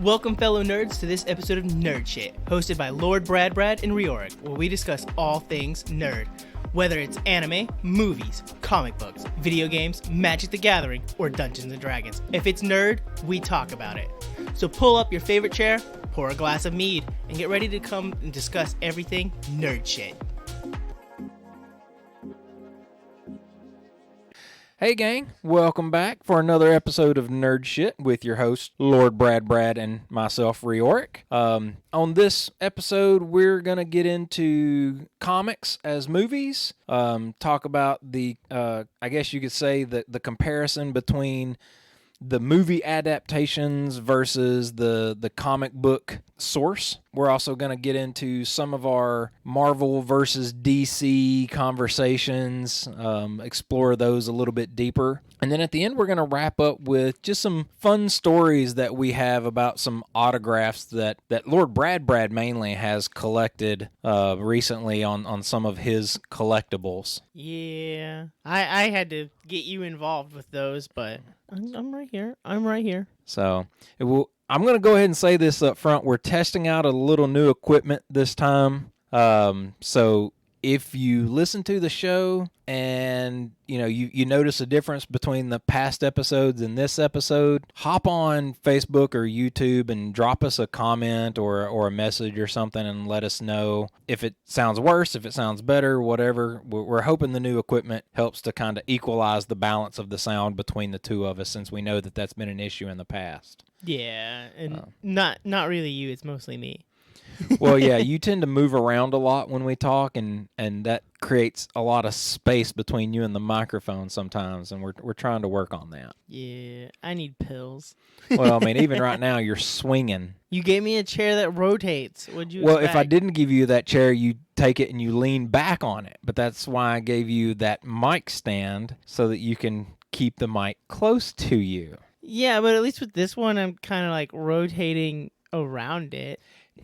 Welcome, fellow nerds, to this episode of Nerd Shit, hosted by Lord Brad and Rioric, where we discuss all things nerd. Whether it's anime, movies, comic books, video games, Magic the Gathering, or Dungeons & Dragons. If it's nerd, we talk about it. So pull up your favorite chair, pour a glass of mead, and get ready to come and discuss everything nerd shit. Hey gang, welcome back for another episode of Nerd Shit with your host, Lord Brad, and myself, Rioric. On this episode, we're going to get into comics as movies, talk about the, I guess you could say, the comparison between the movie adaptations versus the comic book source. We're also going to get into some of our Marvel versus DC conversations, explore those a little bit deeper. And then at the end, we're going to wrap up with just some fun stories that we have about some autographs that Lord Brad mainly has collected recently on some of his collectibles. Yeah, I had to get you involved with those, but I'm right here. So I'm going to go ahead and say this up front. We're testing out a little new equipment this time. So if you listen to the show and you notice a difference between the past episodes and this episode, hop on Facebook or YouTube and drop us a comment or a message or something and let us know if it sounds worse, if it sounds better, whatever. We're hoping the new equipment helps to kind of equalize the balance of the sound between the two of us, since we know that that's been an issue in the past. Yeah, and not really you, it's mostly me. Well, yeah, you tend to move around a lot when we talk, and that creates a lot of space between you and the microphone sometimes, and we're trying to work on that. Yeah, I need pills. Well, I mean, even right now, you're swinging. You gave me a chair that rotates. What'd you Well, expect? if I didn't give you that chair, you take it and you lean back on it, but that's why I gave you that mic stand, so that you can keep the mic close to you. Yeah, but at least with this one, I'm kind of like rotating around it.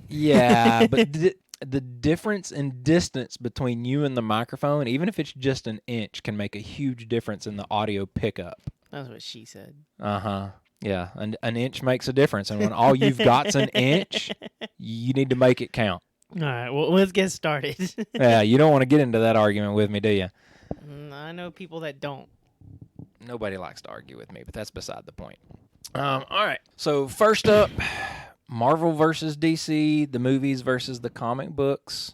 Yeah, but the difference in distance between you and the microphone, even if it's just an inch, can make a huge difference in the audio pickup. That's what she said. Uh-huh. Yeah, an inch makes a difference, and when all you've got's an inch, you need to make it count. All right, well, let's get started. Yeah, you don't want to get into that argument with me, do you? I know people that don't. Nobody likes to argue with me, but that's beside the point. All right, so first up, Marvel versus DC, the movies versus the comic books.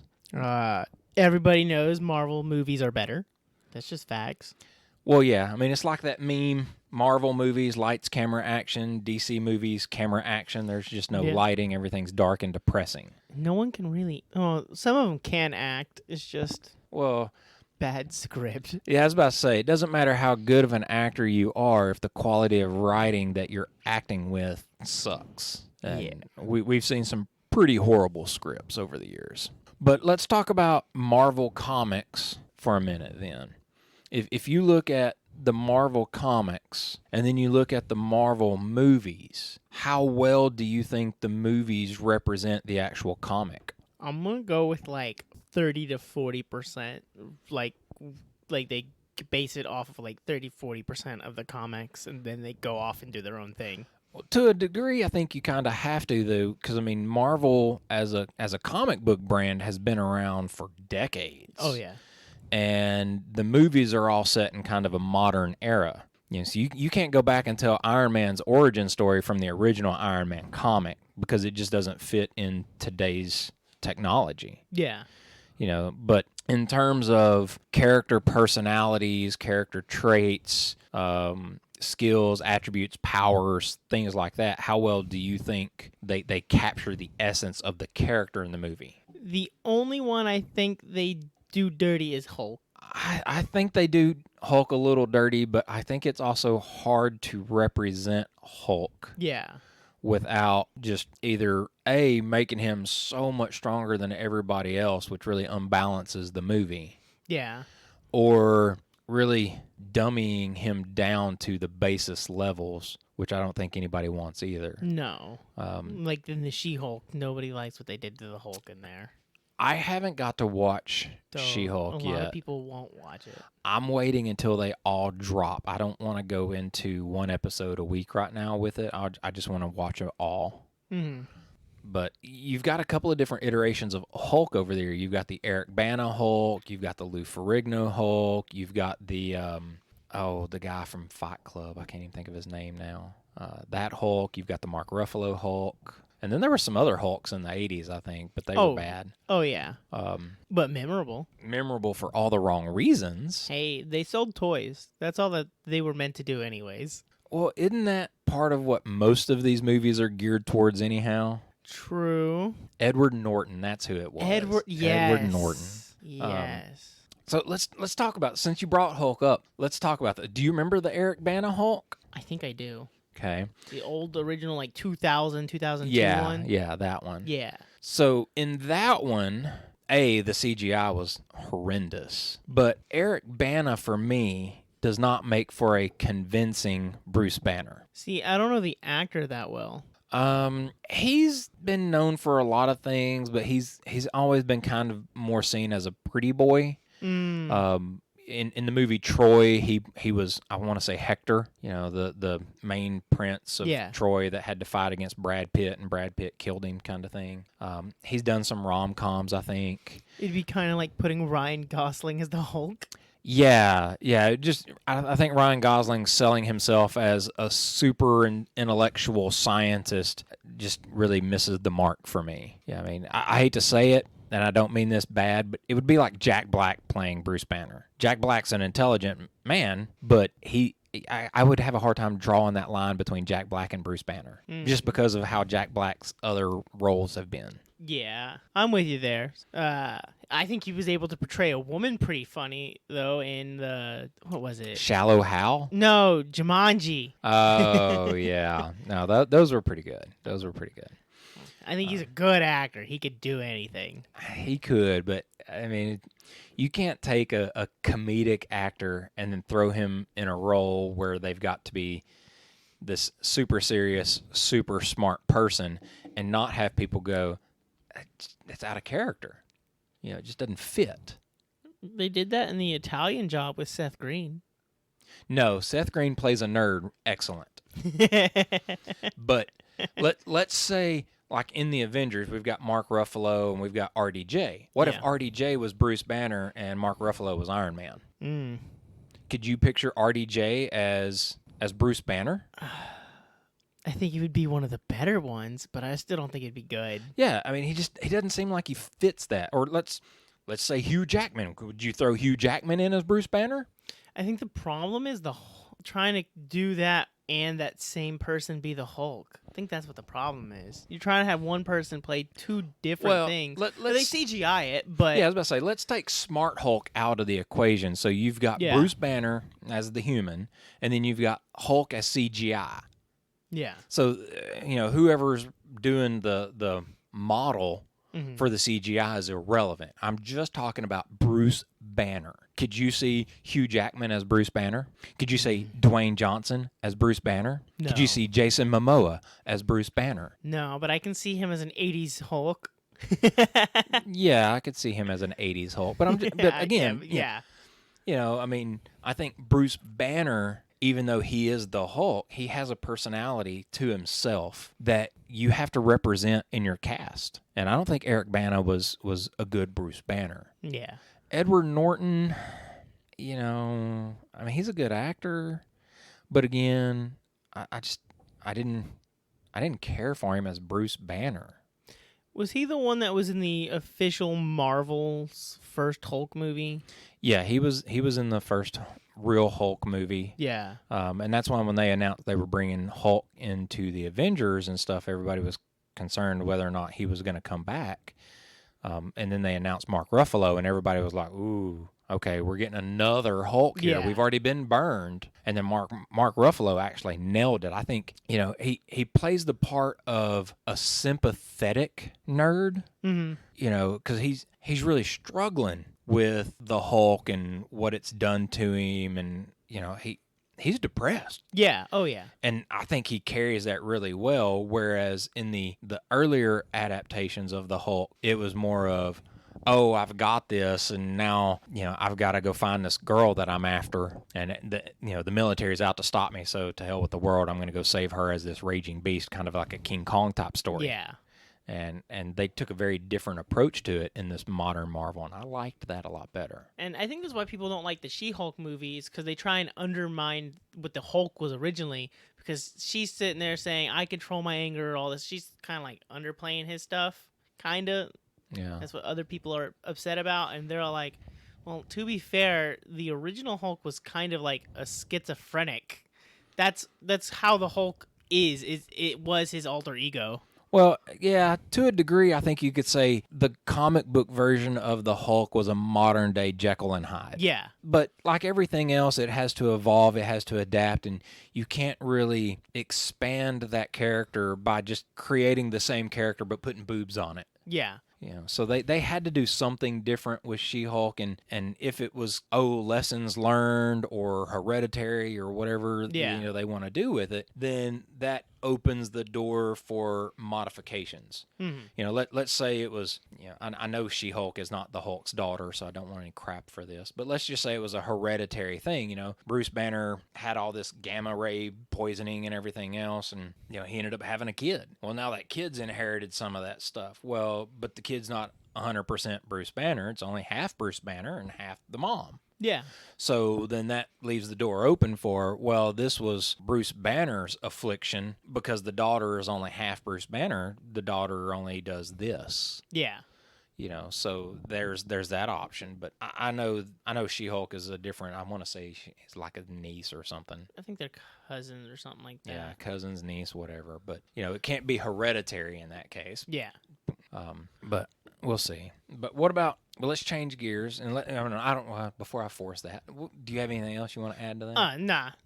Everybody knows Marvel movies are better. That's just facts. Well, yeah. I mean, it's like that meme, Marvel movies, lights, camera, action. DC movies, camera, action. There's just no lighting. Everything's dark and depressing. No one can really... Oh, some of them can act. It's just... Well... bad script. Yeah, I was about to say, it doesn't matter how good of an actor you are if the quality of writing that you're acting with sucks. And we've seen some pretty horrible scripts over the years. But let's talk about Marvel Comics for a minute then. If you look at the Marvel Comics and then you look at the Marvel movies, how well do you think the movies represent the actual comic? I'm going to go with like 30 to 40%. Like they base it off of like 30-40% of the comics, and then they go off and do their own thing. Well, to a degree, I think you kind of have to, though, because I mean, Marvel as a comic book brand has been around for decades. Oh yeah, and the movies are all set in kind of a modern era. So you can't go back and tell Iron Man's origin story from the original Iron Man comic because it just doesn't fit in today's technology. Yeah. But in terms of character personalities, character traits, skills, attributes, powers, things like that, how well do you think they capture the essence of the character in the movie? The only one I think they do dirty is Hulk. I think they do Hulk a little dirty, but I think it's also hard to represent Hulk. Yeah. Without just either A, making him so much stronger than everybody else, which really unbalances the movie. Yeah. Or really dummying him down to the basest levels, which I don't think anybody wants either. No. Like in the She-Hulk, nobody likes what they did to the Hulk in there. I haven't got to watch She-Hulk yet. A lot of people won't watch it. I'm waiting until they all drop. I don't want to go into one episode a week right now with it. I just want to watch it all. Mhm. But you've got a couple of different iterations of Hulk over there. You've got the Eric Bana Hulk. You've got the Lou Ferrigno Hulk. You've got the the guy from Fight Club. I can't even think of his name now. That Hulk. You've got the Mark Ruffalo Hulk. And then there were some other Hulks in the 80s, I think, but they were bad. Oh, yeah. But memorable. Memorable for all the wrong reasons. Hey, they sold toys. That's all that they were meant to do anyways. Well, isn't that part of what most of these movies are geared towards anyhow? True. Edward Norton, that's who it was. Yes. Edward Norton. Yes. So let's talk about, since you brought Hulk up, let's talk about that. Do you remember the Eric Bana Hulk? I think I do. Okay. The old original, like 2000, 2002 one? Yeah, that one. Yeah. So in that one, the CGI was horrendous. But Eric Bana, for me, does not make for a convincing Bruce Banner. See, I don't know the actor that well. He's been known for a lot of things, but he's always been kind of more seen as a pretty boy. In the movie Troy, he was, I want to say, Hector, the main prince of Troy that had to fight against Brad Pitt, and Brad Pitt killed him, kind of thing. He's done some rom-coms, I think. It'd be kind of like putting Ryan Gosling as the Hulk. Yeah. I think Ryan Gosling's selling himself as a super intellectual scientist just really misses the mark for me. Yeah, I mean, I hate to say it, and I don't mean this bad, but it would be like Jack Black playing Bruce Banner. Jack Black's an intelligent man, but I would have a hard time drawing that line between Jack Black and Bruce Banner, just because of how Jack Black's other roles have been. Yeah, I'm with you there. I think he was able to portray a woman pretty funny, though, in what was it? Shallow Hal? No, Jumanji. Oh, yeah. No, those were pretty good. I think he's a good actor. He could do anything. He could, but, I mean, you can't take a comedic actor and then throw him in a role where they've got to be this super serious, super smart person and not have people go, it's out of character. It just doesn't fit. They did that in the Italian Job with Seth Green. No, Seth Green plays a nerd excellent. But let's say, like in the Avengers, we've got Mark Ruffalo and we've got RDJ. What if RDJ was Bruce Banner and Mark Ruffalo was Iron Man? Could you picture RDJ as Bruce Banner? I think he would be one of the better ones, but I still don't think it'd be good. Yeah, I mean, he doesn't seem like he fits that. Or let's say Hugh Jackman. Would you throw Hugh Jackman in as Bruce Banner? I think the problem is trying to do that and that same person be the Hulk. I think that's what the problem is. You're trying to have one person play two different things. They CGI it, but... Yeah, I was about to say, let's take Smart Hulk out of the equation. So you've got Bruce Banner as the human, and then you've got Hulk as CGI. Yeah. So, whoever's doing the model for the CGI is irrelevant. I'm just talking about Bruce Banner. Could you see Hugh Jackman as Bruce Banner? Could you see Dwayne Johnson as Bruce Banner? No. Could you see Jason Momoa as Bruce Banner? No, but I can see him as an 80s Hulk. Yeah, I could see him as an 80s Hulk. But I mean, I think Bruce Banner, even though he is the Hulk, he has a personality to himself that you have to represent in your cast. And I don't think Eric Bana was a good Bruce Banner. Yeah. Edward Norton, I mean, he's a good actor, but again, I didn't care for him as Bruce Banner. Was he the one that was in the official Marvel's first Hulk movie? Yeah, he was in the first real Hulk movie. Yeah. And that's why when they announced they were bringing Hulk into the Avengers and stuff, everybody was concerned whether or not he was going to come back. And then they announced Mark Ruffalo, and everybody was like, ooh, okay, we're getting another Hulk here. Yeah. We've already been burned. And then Mark Ruffalo actually nailed it. I think, he plays the part of a sympathetic nerd, because he's really struggling with the Hulk and what it's done to him. And, he's depressed. Yeah. Oh, yeah. And I think he carries that really well, whereas in the earlier adaptations of the Hulk, it was more of, oh, I've got this, and now, I've got to go find this girl that I'm after, and the military's out to stop me, so to hell with the world, I'm going to go save her as this raging beast, kind of like a King Kong type story. Yeah. And they took a very different approach to it in this modern Marvel, and I liked that a lot better. And I think that's why people don't like the She-Hulk movies, because they try and undermine what the Hulk was originally, because she's sitting there saying, I control my anger, all this. She's kind of like underplaying his stuff, kind of. Yeah. That's what other people are upset about, and they're all like, well, to be fair, the original Hulk was kind of like a schizophrenic. That's how the Hulk is. It was his alter ego. Well, yeah, to a degree, I think you could say the comic book version of the Hulk was a modern-day Jekyll and Hyde. Yeah. But like everything else, it has to evolve, it has to adapt, and you can't really expand that character by just creating the same character but putting boobs on it. Yeah. So they had to do something different with She-Hulk, and if it was, lessons learned or hereditary or whatever they want to do with it, then that opens the door for modifications. Mm-hmm. Let's say it was, I know She-Hulk is not the Hulk's daughter, so I don't want any crap for this, but let's just say it was a hereditary thing. Bruce Banner had all this gamma ray poisoning and everything else, and he ended up having a kid. Well, now that kid's inherited some of that stuff. Well, but the kid's not 100% Bruce Banner. It's only half Bruce Banner and half the mom. Yeah. So then that leaves the door open for, well, this was Bruce Banner's affliction because the daughter is only half Bruce Banner. The daughter only does this. Yeah. So there's that option. But I know She-Hulk is a different, I want to say she's like a niece or something. I think they're cousins or something like that. Yeah, cousins, niece, whatever. But, it can't be hereditary in that case. Yeah. But we'll see. But what about, let's change gears and before I force that, do you have anything else you want to add to that?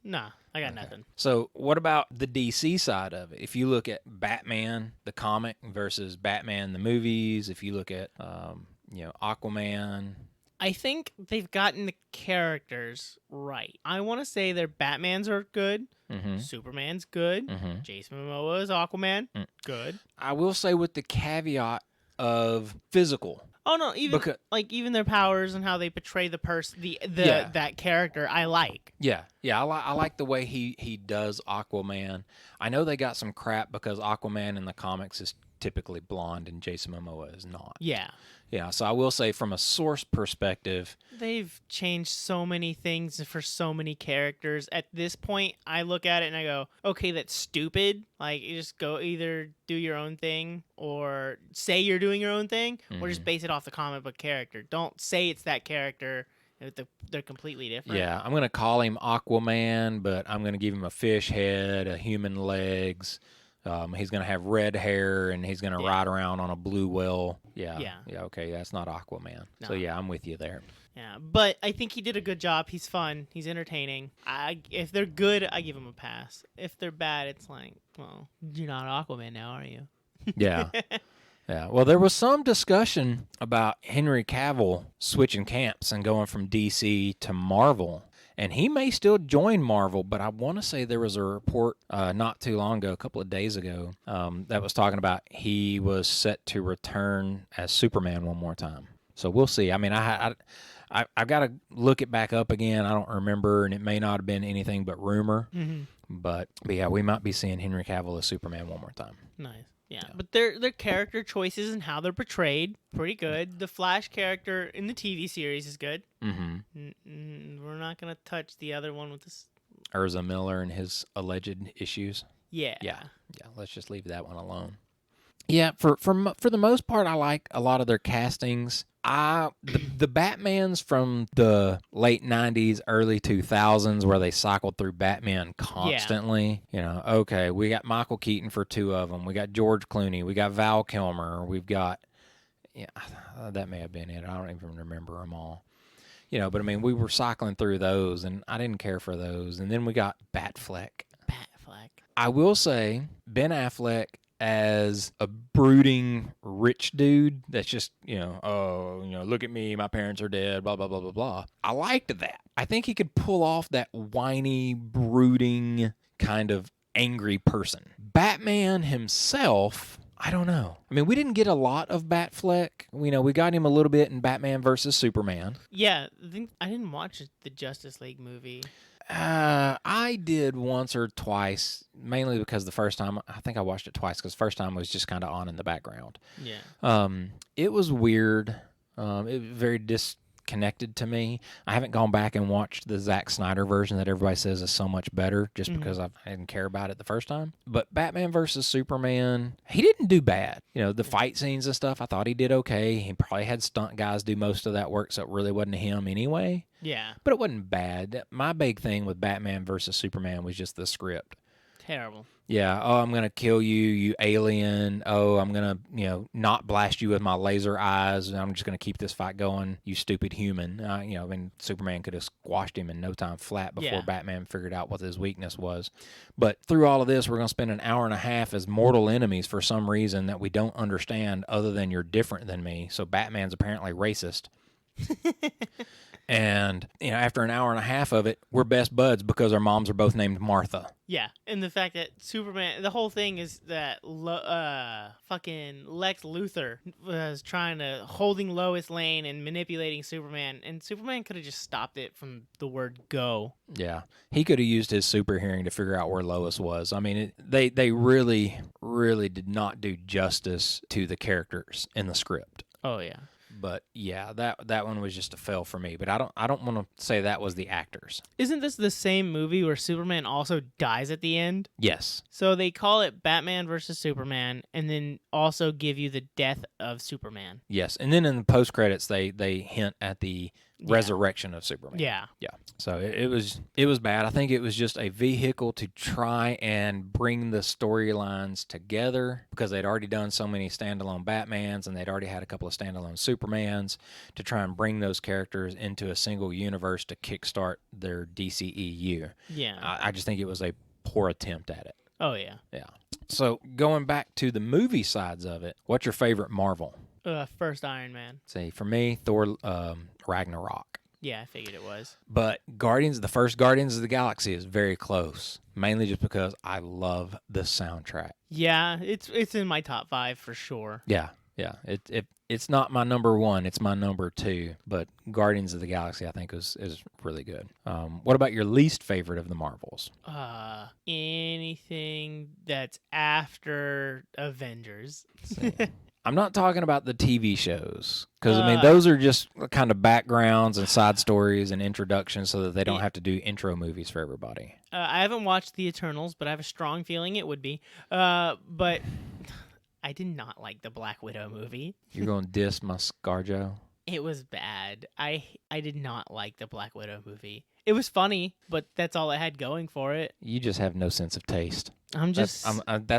Nah. I got nothing. So what about the DC side of it? If you look at Batman, the comic versus Batman, the movies, if you look at, Aquaman. I think they've gotten the characters right. I want to say their Batmans are good. Mm-hmm. Superman's good. Mm-hmm. Jason Momoa is Aquaman. Good. I will say with the caveat of physical. Oh no, even their powers and how they portray the person, that character, I like. Yeah, I like the way he does Aquaman. I know they got some crap because Aquaman in the comics is typically blonde and Jason Momoa is not. Yeah, so I will say from a source perspective, they've changed so many things for so many characters. At this point, I look at it and I go, okay, that's stupid. Like, you just go either do your own thing or say you're doing your own thing or just base it off the comic book character. Don't say it's that character. They're completely different. Yeah, I'm going to call him Aquaman, but I'm going to give him a fish head, a human legs. He's going to have red hair, and he's going to ride around on a blue whale. Yeah, okay, that's not Aquaman. No. So, yeah, I'm with you there. Yeah, but I think he did a good job. He's fun. He's entertaining. If they're good, I give him a pass. If they're bad, it's like, well, you're not Aquaman now, are you? Yeah. Yeah, well, there was some discussion about Henry Cavill switching camps and going from DC to Marvel. And he may still join Marvel, but I want to say there was a report not too long ago, a couple of days ago, that was talking about he was set to return as Superman one more time. So we'll see. I mean, I've got to look it back up again. I don't remember, and it may not have been anything but rumor. Mm-hmm. But yeah, we might be seeing Henry Cavill as Superman one more time. Nice. Yeah, but their character choices and how they're portrayed, pretty good. The Flash character in the TV series is good. Mm-hmm. We're not going to touch the other one with this. Ezra Miller and his alleged issues. Yeah. Let's just leave that one alone. Yeah, for the most part, I like a lot of their castings. The Batmans from the late 90s, early 2000s, where they cycled through Batman constantly. Yeah. Okay, we got Michael Keaton for two of them. We got George Clooney. We got Val Kilmer. We've got, that may have been it. I don't even remember them all. But I mean, we were cycling through those, and I didn't care for those. And then we got Batfleck. I will say, Ben Affleck as a brooding rich dude that's just, look at me, my parents are dead, blah, blah, blah, blah, blah. I liked that. I think he could pull off that whiny, brooding kind of angry person. Batman himself, I don't know. I mean, we didn't get a lot of Batfleck. We got him a little bit in Batman versus Superman. Yeah, I didn't watch the Justice League movie. I did once or twice, mainly because the first time, I think I watched it twice because the first time it was just kind of on in the background. Yeah. It was weird. It was very disconnected to me. I haven't gone back and watched the Zack Snyder version that everybody says is so much better just because I didn't care about it the first time. But Batman versus Superman, he didn't do bad. The fight scenes and stuff, I thought he did okay. He probably had stunt guys do most of that work, so it really wasn't him anyway. Yeah. But it wasn't bad. My big thing with Batman versus Superman was just the script. Terrible. Yeah. Oh, I'm going to kill you, you alien. Oh, I'm going to, not blast you with my laser eyes. And I'm just going to keep this fight going, you stupid human. And Superman could have squashed him in no time flat before Batman figured out what his weakness was. But through all of this, we're going to spend an hour and a half as mortal enemies for some reason that we don't understand other than you're different than me. So Batman's apparently racist. And, after an hour and a half of it, we're best buds because our moms are both named Martha. Yeah, and the fact that Superman, the whole thing is that fucking Lex Luthor was holding Lois Lane and manipulating Superman, and Superman could have just stopped it from the word go. Yeah, he could have used his super hearing to figure out where Lois was. I mean, they really, really did not do justice to the characters in the script. Oh, yeah. But yeah, that one was just a fail for me. But I don't want to say that was the actors. Isn't this the same movie where Superman also dies at the end? Yes. So they call it Batman versus Superman, and then also give you the death of Superman. Yes, and then in the post credits, they hint at the resurrection of Superman. Yeah. Yeah. So it was bad. I think it was just a vehicle to try and bring the storylines together because they'd already done so many standalone Batmans and they'd already had a couple of standalone Supermans to try and bring those characters into a single universe to kickstart their DCEU. Yeah. I just think it was a poor attempt at it. Oh, yeah. Yeah. So going back to the movie sides of it, what's your favorite Marvel? First Iron Man. See, for me, Thor Ragnarok. Yeah, I figured it was. But the first Guardians of the Galaxy is very close, mainly just because I love the soundtrack. Yeah, it's in my top 5 for sure. Yeah. It's not my number 1, it's my number 2, but Guardians of the Galaxy I think is really good. What about your least favorite of the Marvels? Anything that's after Avengers. I'm not talking about the TV shows, because, those are just kind of backgrounds and side stories and introductions so that they don't have to do intro movies for everybody. I haven't watched The Eternals, but I have a strong feeling it would be. But I did not like the Black Widow movie. You're going to diss my ScarJo? It was bad. I did not like the Black Widow movie. It was funny, but that's all it had going for it. You just have no sense of taste. That's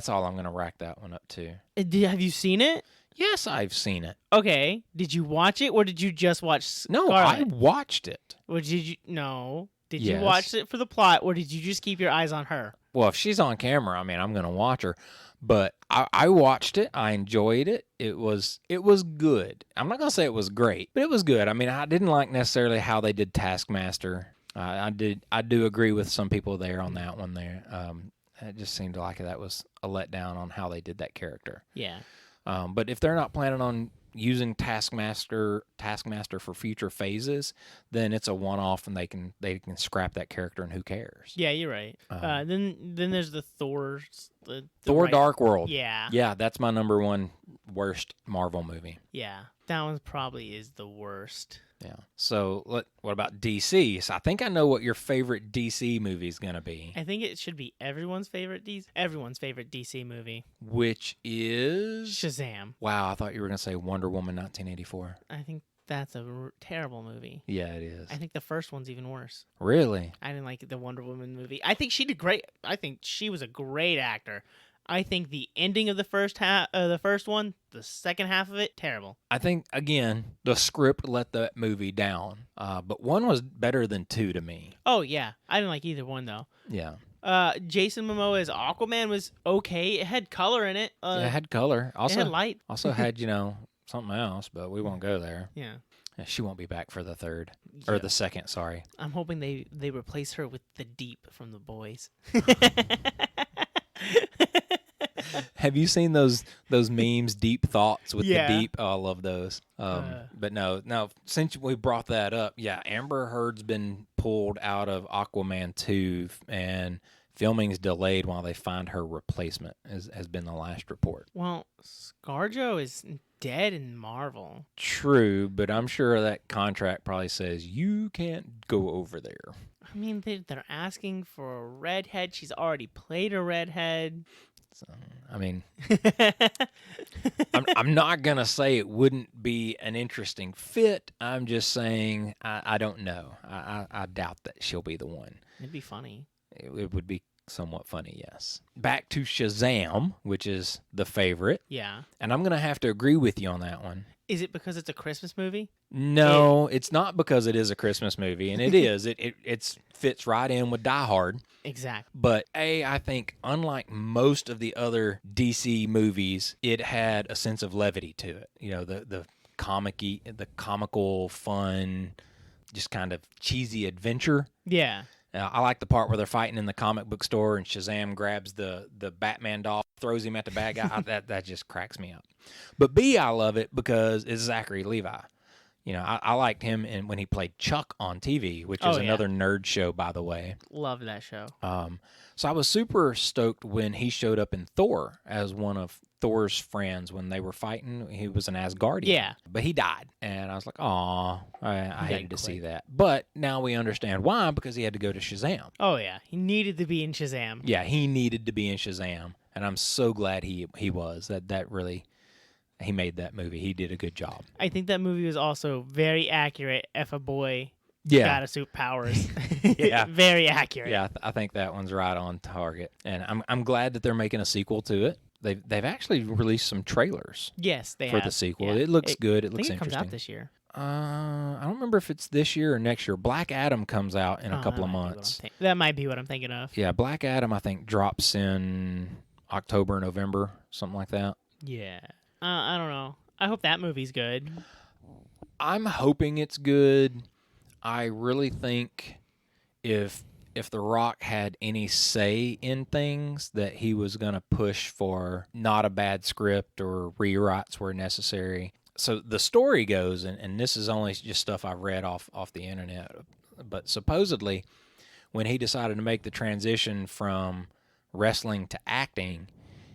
all I'm going to rack that one up to. Have you seen it? Yes, I've seen it. Okay. Did you watch it, or did you just watch Scarlet? No, I watched it. Or did you? No. Did Yes. you watch it for the plot, or did you just keep your eyes on her? Well, if she's on camera, I'm going to watch her. But I watched it. I enjoyed it. It was good. I'm not going to say it was great, but it was good. I didn't like necessarily how they did Taskmaster. I do agree with some people there on that one there. It just seemed like that was a letdown on how they did that character. Yeah. But if they're not planning on using Taskmaster for future phases, then it's a one-off and they can scrap that character and who cares? Yeah, you're right. Then there's the Thor Dark World. Yeah. Yeah, that's my number 1 worst Marvel movie. Yeah, that one probably is the worst. Yeah. So what about DC? So I think I know what your favorite DC movie is going to be. I think it should be everyone's favorite DC movie. Which is? Shazam. Wow, I thought you were going to say Wonder Woman 1984. I think that's a terrible movie. Yeah, it is. I think the first one's even worse. Really? I didn't like the Wonder Woman movie. I think she did great. I think she was a great actor. I think the ending of the first one, the second half of it, terrible. I think, again, the script let that movie down. But 1 was better than 2 to me. Oh, yeah. I didn't like either one, though. Yeah. Jason Momoa as Aquaman was okay. It had color in it. Yeah, it had color. Also, it had light. Also had, something else, but we won't go there. Yeah. She won't be back for the 3rd. Or the 2nd, sorry. I'm hoping they replace her with the Deep from The Boys. Have you seen those memes, deep thoughts with Yeah. the deep? Oh, I love those. But no, since we brought that up, yeah, Amber Heard's been pulled out of Aquaman 2, and filming is delayed while they find her replacement, has been the last report. Well, ScarJo is dead in Marvel. True, but I'm sure that contract probably says you can't go over there. I mean, they're asking for a redhead. She's already played a redhead. So, I mean, I'm not going to say it wouldn't be an interesting fit. I'm just saying I don't know. I doubt that she'll be the one. It'd be funny. It would be somewhat funny, yes. Back to Shazam, which is the favorite. Yeah. And I'm going to have to agree with you on that one. Is it because it's a Christmas movie? No, it's not because it is a Christmas movie, and it is. It fits right in with Die Hard. Exactly. But I think unlike most of the other DC movies, it had a sense of levity to it. You know, the comical, fun, just kind of cheesy adventure. Yeah. I like the part where they're fighting in the comic book store and Shazam grabs the Batman doll, throws him at the bad guy. that just cracks me up. But B, I love it because it's Zachary Levi. You know, I liked him when he played Chuck on TV, which is another nerd show, by the way. Love that show. So I was super stoked when he showed up in Thor as one of Thor's friends when they were fighting. He was an Asgardian. Yeah. But he died. And I was like, aw, I hated to see that. But now we understand why, because he had to go to Shazam. Oh, yeah. He needed to be in Shazam. Yeah, he needed to be in Shazam. And I'm so glad he was. That really, he made that movie. He did a good job. I think that movie was also very accurate if a boy got a suit powers. Yeah. Very accurate. Yeah, I think that one's right on target. And I'm glad that they're making a sequel to it. They've actually released some trailers. Yes, they for have. the sequel. Yeah. It looks good. It I looks think it interesting. comes out this year. I don't remember if it's this year or next year. Black Adam comes out in a couple of months. That might be what I'm thinking of. Yeah, Black Adam I think drops in October, November, something like that. Yeah. I don't know. I hope that movie's good. I'm hoping it's good. I really think if The Rock had any say in things, that he was going to push for not a bad script or rewrites where necessary. So the story goes, and this is only just stuff I've read off the internet, but supposedly when he decided to make the transition from wrestling to acting,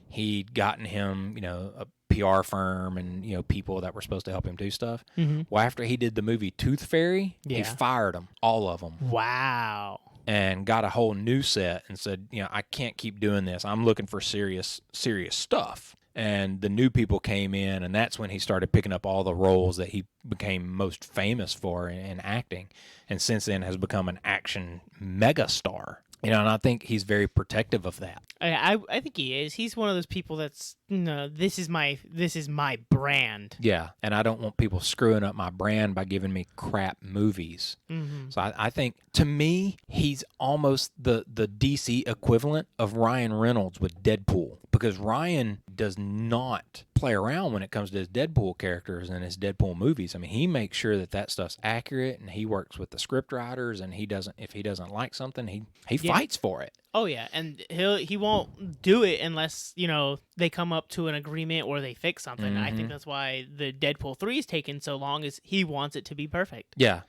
he'd gotten him, a PR firm and, people that were supposed to help him do stuff. Mm-hmm. Well, after he did the movie Tooth Fairy, he fired them, all of them. Wow. And got a whole new set and said, I can't keep doing this. I'm looking for serious stuff. And the new people came in, and that's when he started picking up all the roles that he became most famous for in acting. And since then has become an action megastar. And I think he's very protective of that. I think he is. He's one of those people that's this is my brand. Yeah, and I don't want people screwing up my brand by giving me crap movies. Mm-hmm. So I think, to me, he's almost the DC equivalent of Ryan Reynolds with Deadpool, because Ryan does not play around when it comes to his Deadpool characters and his Deadpool movies. I mean, he makes sure that stuff's accurate, and he works with the script writers, and if he doesn't like something, he fights for it. Oh yeah, and he won't do it unless they come up to an agreement or they fix something. Mm-hmm. I think that's why the Deadpool 3 is taking so long, is he wants it to be perfect. Yeah,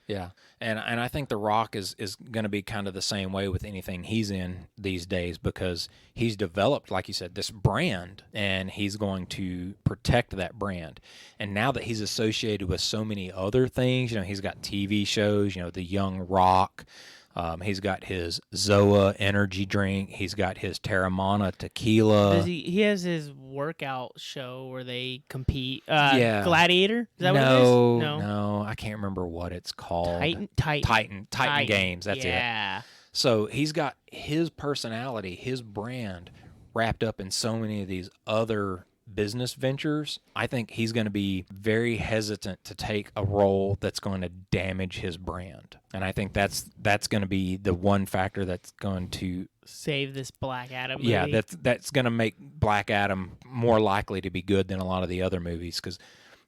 and I think The Rock is going to be kind of the same way with anything he's in these days, because he's developed, like you said, this brand, and he's going to protect that brand. And now that he's associated with so many other things, he's got TV shows, The Young Rock. He's got his Zoa energy drink. He's got his Terramana tequila. He has his workout show where they compete. Yeah. Gladiator? Is that what it is? No, I can't remember what it's called. Titan Games. That's it. Yeah. So he's got his personality, his brand wrapped up in so many of these other business ventures. I think he's going to be very hesitant to take a role that's going to damage his brand. And I think that's going to be the one factor that's going to save this Black Adam movie. Yeah, that's going to make Black Adam more likely to be good than a lot of the other movies, because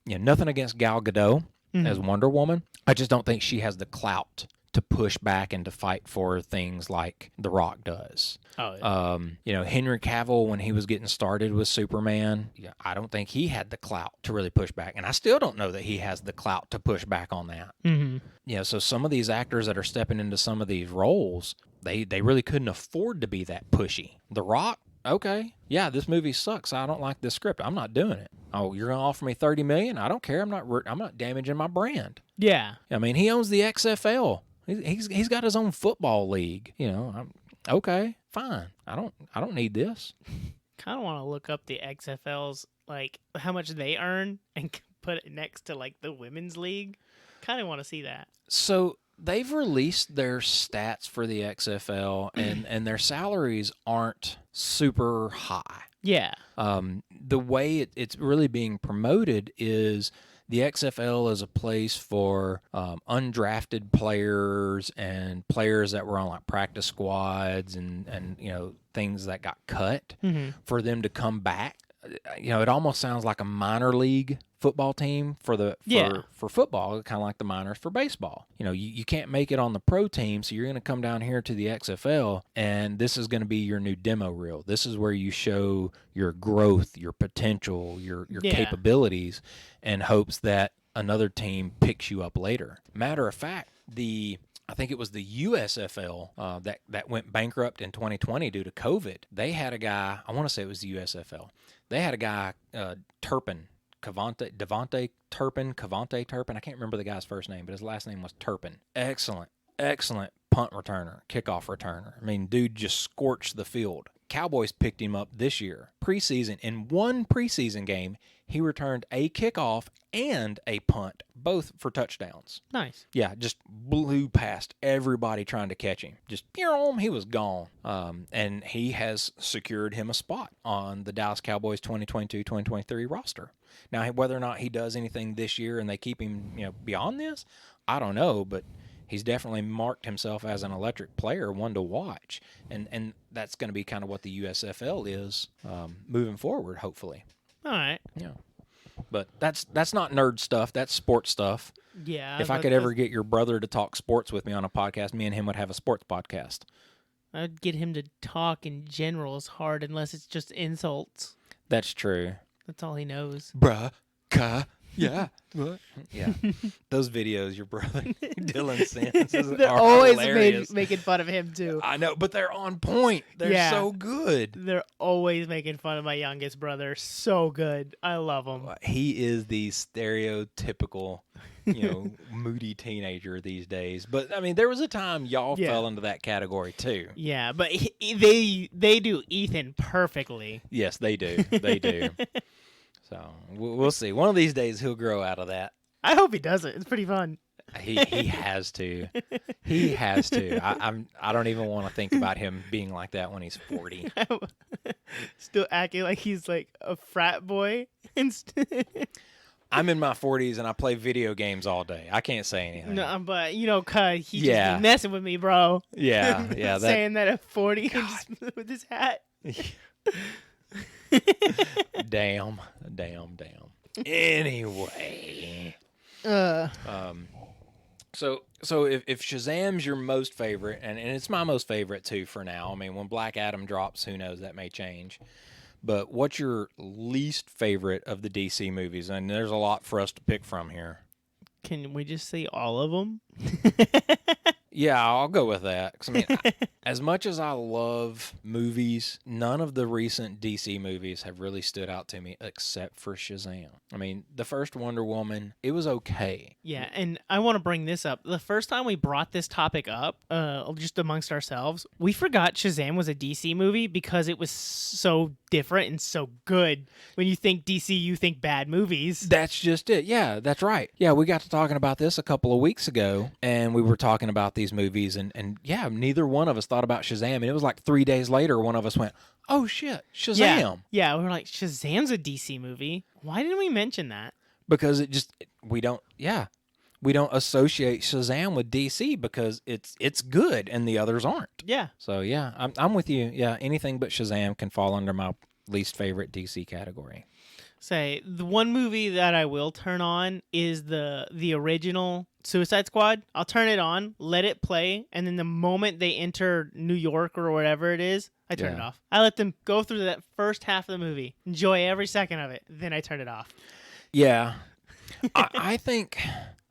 nothing against Gal Gadot as Wonder Woman. I just don't think she has the clout to push back and to fight for things like The Rock does. Oh, yeah. You know, Henry Cavill, when he was getting started with Superman, I don't think he had the clout to really push back. And I still don't know that he has the clout to push back on that. Mm-hmm. You know, so some of these actors that are stepping into some of these roles, they really couldn't afford to be that pushy. The Rock, okay, yeah, this movie sucks. I don't like this script. I'm not doing it. Oh, you're going to offer me $30 million? I don't care. I'm not damaging my brand. Yeah. I mean, he owns the XFL. He's got his own football league. You know, okay, fine. I don't need this. Kind of want to look up the XFL's, like, how much they earn and put it next to, like, the women's league. Kind of want to see that. So they've released their stats for the XFL, and their salaries aren't super high. Yeah. The way it's really being promoted is the XFL is a place for undrafted players and players that were on like practice squads and you know, things that got cut for them to come back. You know, it almost sounds like a minor league football team for football, kind of like the minors for baseball. You know, you can't make it on the pro team, so you're going to come down here to the XFL, and this is going to be your new demo reel. This is where you show your growth, your potential, your capabilities, and hopes that another team picks you up later. Matter of fact, I think it was the USFL that went bankrupt in 2020 due to COVID. They had a guy, I want to say it was the USFL. They had a guy, Devontae Turpin. I can't remember the guy's first name, but his last name was Turpin. Excellent punt returner, kickoff returner. I mean, dude just scorched the field. Cowboys picked him up this year. Preseason, in one preseason game, he returned a kickoff and a punt, both for touchdowns. Nice. Yeah, just blew past everybody trying to catch him. Just, he was gone. And he has secured him a spot on the Dallas Cowboys 2022-2023 roster. Now, whether or not he does anything this year and they keep him, beyond this, I don't know, but he's definitely marked himself as an electric player, one to watch. And that's going to be kind of what the USFL is moving forward, hopefully. All right. Yeah. But that's not nerd stuff. That's sports stuff. Yeah. If I could ever get your brother to talk sports with me on a podcast, me and him would have a sports podcast. I'd get him to talk in general is hard unless it's just insults. That's true. That's all he knows. Bruh, yeah. What? Yeah. Those videos your brother Dylan sends they're are always hilarious. making fun of him too. I know, but they're on point. They're so good. They're always making fun of my youngest brother. So good. I love him. He is the stereotypical, moody teenager these days. But I mean, there was a time y'all fell into that category too. Yeah, but they do Ethan perfectly. Yes, they do. They do. So we'll see. One of these days he'll grow out of that. I hope he does it. It's pretty fun. He has to. He has to. I don't even want to think about him being like that when he's 40. Still acting like he's like a frat boy. I'm in my 40s and I play video games all day. I can't say anything. No, but cuz he just be messing with me, bro. Yeah. Saying that at 40 and just with his hat. Damn. Anyway. So if Shazam's your most favorite, and it's my most favorite too for now. I mean, when Black Adam drops, who knows, that may change. But what's your least favorite of the DC movies? And there's a lot for us to pick from here. Can we just say all of them? Yeah, I'll go with that. 'Cause, I mean, as much as I love movies, none of the recent DC movies have really stood out to me except for Shazam. I mean, the first Wonder Woman, it was okay. Yeah, and I want to bring this up. The first time we brought this topic up, just amongst ourselves, we forgot Shazam was a DC movie because it was so different and so good. When you think DC, you think bad movies. That's just it. Yeah, that's right. Yeah, we got to talking about this a couple of weeks ago, and we were talking about these movies, and yeah, neither one of us thought about Shazam, and it was like 3 days later one of us went, oh shit, Shazam. Yeah, we were like, Shazam's a DC movie. Why didn't we mention that? Because we don't associate Shazam with DC because it's good and the others aren't. Yeah. So yeah, I'm with you. Yeah, anything but Shazam can fall under my least favorite DC category. Say the one movie that I will turn on is the original Suicide Squad. I'll turn it on, let it play, and then the moment they enter New York or wherever it is, I turn it off. I let them go through that first half of the movie, enjoy every second of it, then I turn it off. Yeah, I think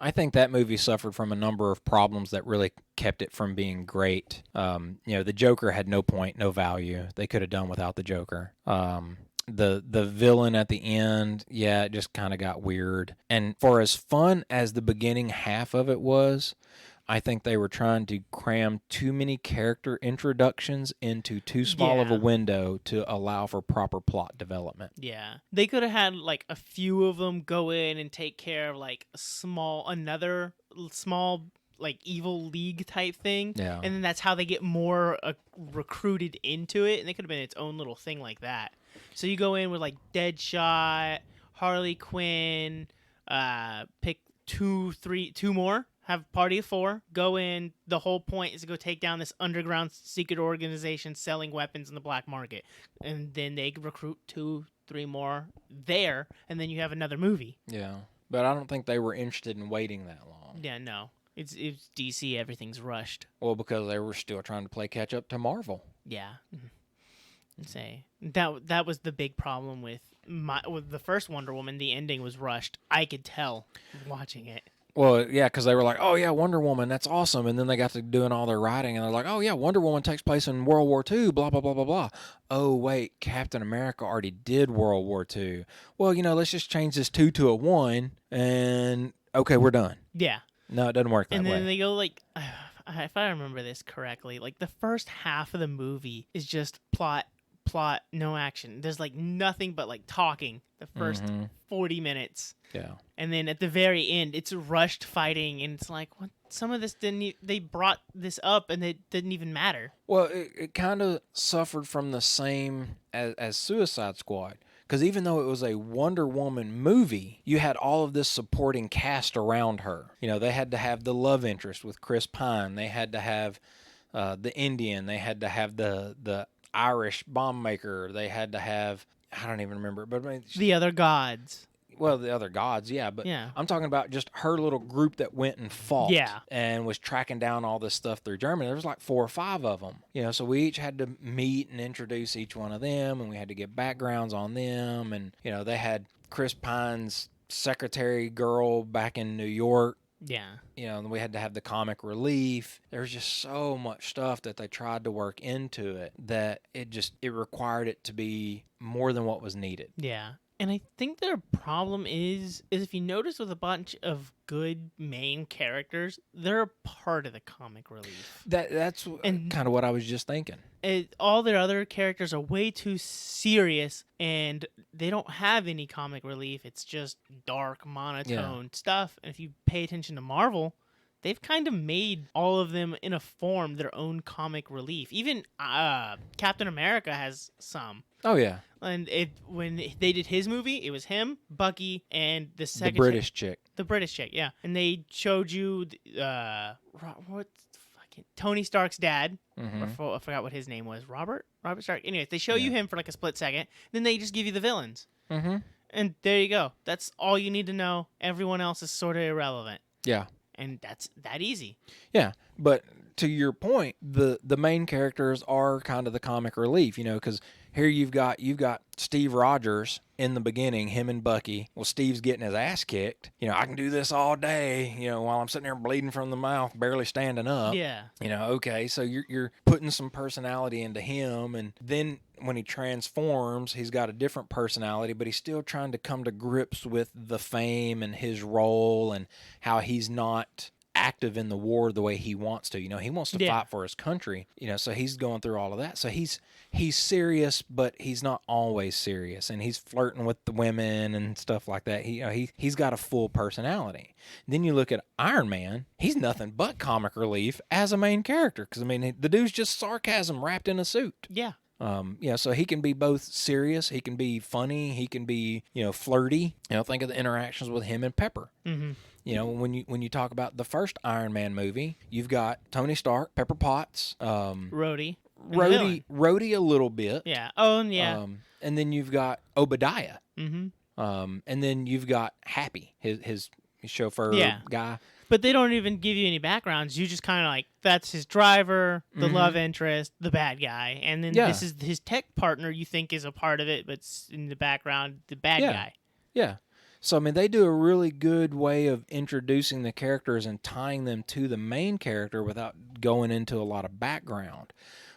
that movie suffered from a number of problems that really kept it from being great. The Joker had no point, no value. They could have done without the Joker. The villain at the end, it just kind of got weird. And for as fun as the beginning half of it was, I think they were trying to cram too many character introductions into too small of a window to allow for proper plot development. Yeah. They could have had like a few of them go in and take care of like another small like evil league type thing. Yeah. And then that's how they get more recruited into it. And they could have been its own little thing like that. So you go in with like Deadshot, Harley Quinn, pick two more, have a party of 4, go in. The whole point is to go take down this underground secret organization selling weapons in the black market. And then they recruit 2-3 more there, and then you have another movie. Yeah. But I don't think they were interested in waiting that long. Yeah, no. It's DC, everything's rushed. Well, because they were still trying to play catch up to Marvel. Yeah. And say that was the big problem with the first Wonder Woman. The ending was rushed. I could tell watching it. Well, yeah, because they were like, "Oh yeah, Wonder Woman, that's awesome," and then they got to doing all their writing, and they're like, "Oh yeah, Wonder Woman takes place in World War II." Blah blah blah blah blah. Oh wait, Captain America already did World War II. Well, let's just change this 2 to a 1, and okay, we're done. Yeah. No, it doesn't work that way. And then they go like, if I remember this correctly, like the first half of the movie is just plot, no action. There's like nothing but like talking the first 40 minutes. Yeah. And then at the very end, it's rushed fighting, and it's like, what? Some of this they brought this up, and it didn't even matter. Well, it kind of suffered from the same as Suicide Squad. Because even though it was a Wonder Woman movie, you had all of this supporting cast around her. They had to have the love interest with Chris Pine. They had to have the Indian. They had to have the Irish bomb maker. They had to have, I don't even remember, but the other gods. Well, the other gods, yeah, but yeah. I'm talking about just her little group that went and fought and was tracking down all this stuff through Germany. There was like 4 or 5 of them, so we each had to meet and introduce each one of them, and we had to get backgrounds on them, and, they had Chris Pine's secretary girl back in New York. Yeah. And we had to have the comic relief. There's just so much stuff that they tried to work into it that it required it to be more than what was needed. Yeah. And I think their problem is if you notice with a bunch of good main characters, they're a part of the comic relief. That's kind of what I was just thinking. All their other characters are way too serious, and they don't have any comic relief. It's just dark, monotone stuff. And if you pay attention to Marvel, they've kind of made all of them in a form their own comic relief. Even Captain America has some. Oh, yeah. And when they did his movie, it was him, Bucky, and the British chick. The British chick, yeah. And they showed you Tony Stark's dad. Mm-hmm. I forgot what his name was. Robert Stark. Anyways, they show you him for like a split second. Then they just give you the villains. Mm-hmm. And there you go. That's all you need to know. Everyone else is sort of irrelevant. Yeah. And that's that easy. Yeah, but to your point, the main characters are kind of the comic relief, because here you've got Steve Rogers in the beginning, him and Bucky. Well, Steve's getting his ass kicked. I can do this all day, while I'm sitting there bleeding from the mouth, barely standing up. Yeah. Okay, so you're putting some personality into him, and then when he transforms, he's got a different personality, but he's still trying to come to grips with the fame and his role and how he's not active in the war the way he wants to. He wants to fight for his country. So he's going through all of that. So he's serious, but he's not always serious, and he's flirting with the women and stuff like that. He's got a full personality. Then you look at Iron Man. He's nothing but comic relief as a main character, because the dude's just sarcasm wrapped in a suit. Yeah. So he can be both serious, he can be funny, he can be, flirty. Think of the interactions with him and Pepper. Mm-hmm. When you talk about the first Iron Man movie, you've got Tony Stark, Pepper Potts, Rhodey, And the villain. Rhodey a little bit. Yeah. Oh, and yeah. And then you've got Obadiah. Mm-hmm. And then you've got Happy, his chauffeur guy. But they don't even give you any backgrounds. You just kind of like, that's his driver, the love interest, the bad guy. And then this is his tech partner you think is a part of it, but in the background, the bad guy. Yeah. So, I mean, they do a really good way of introducing the characters and tying them to the main character without going into a lot of background.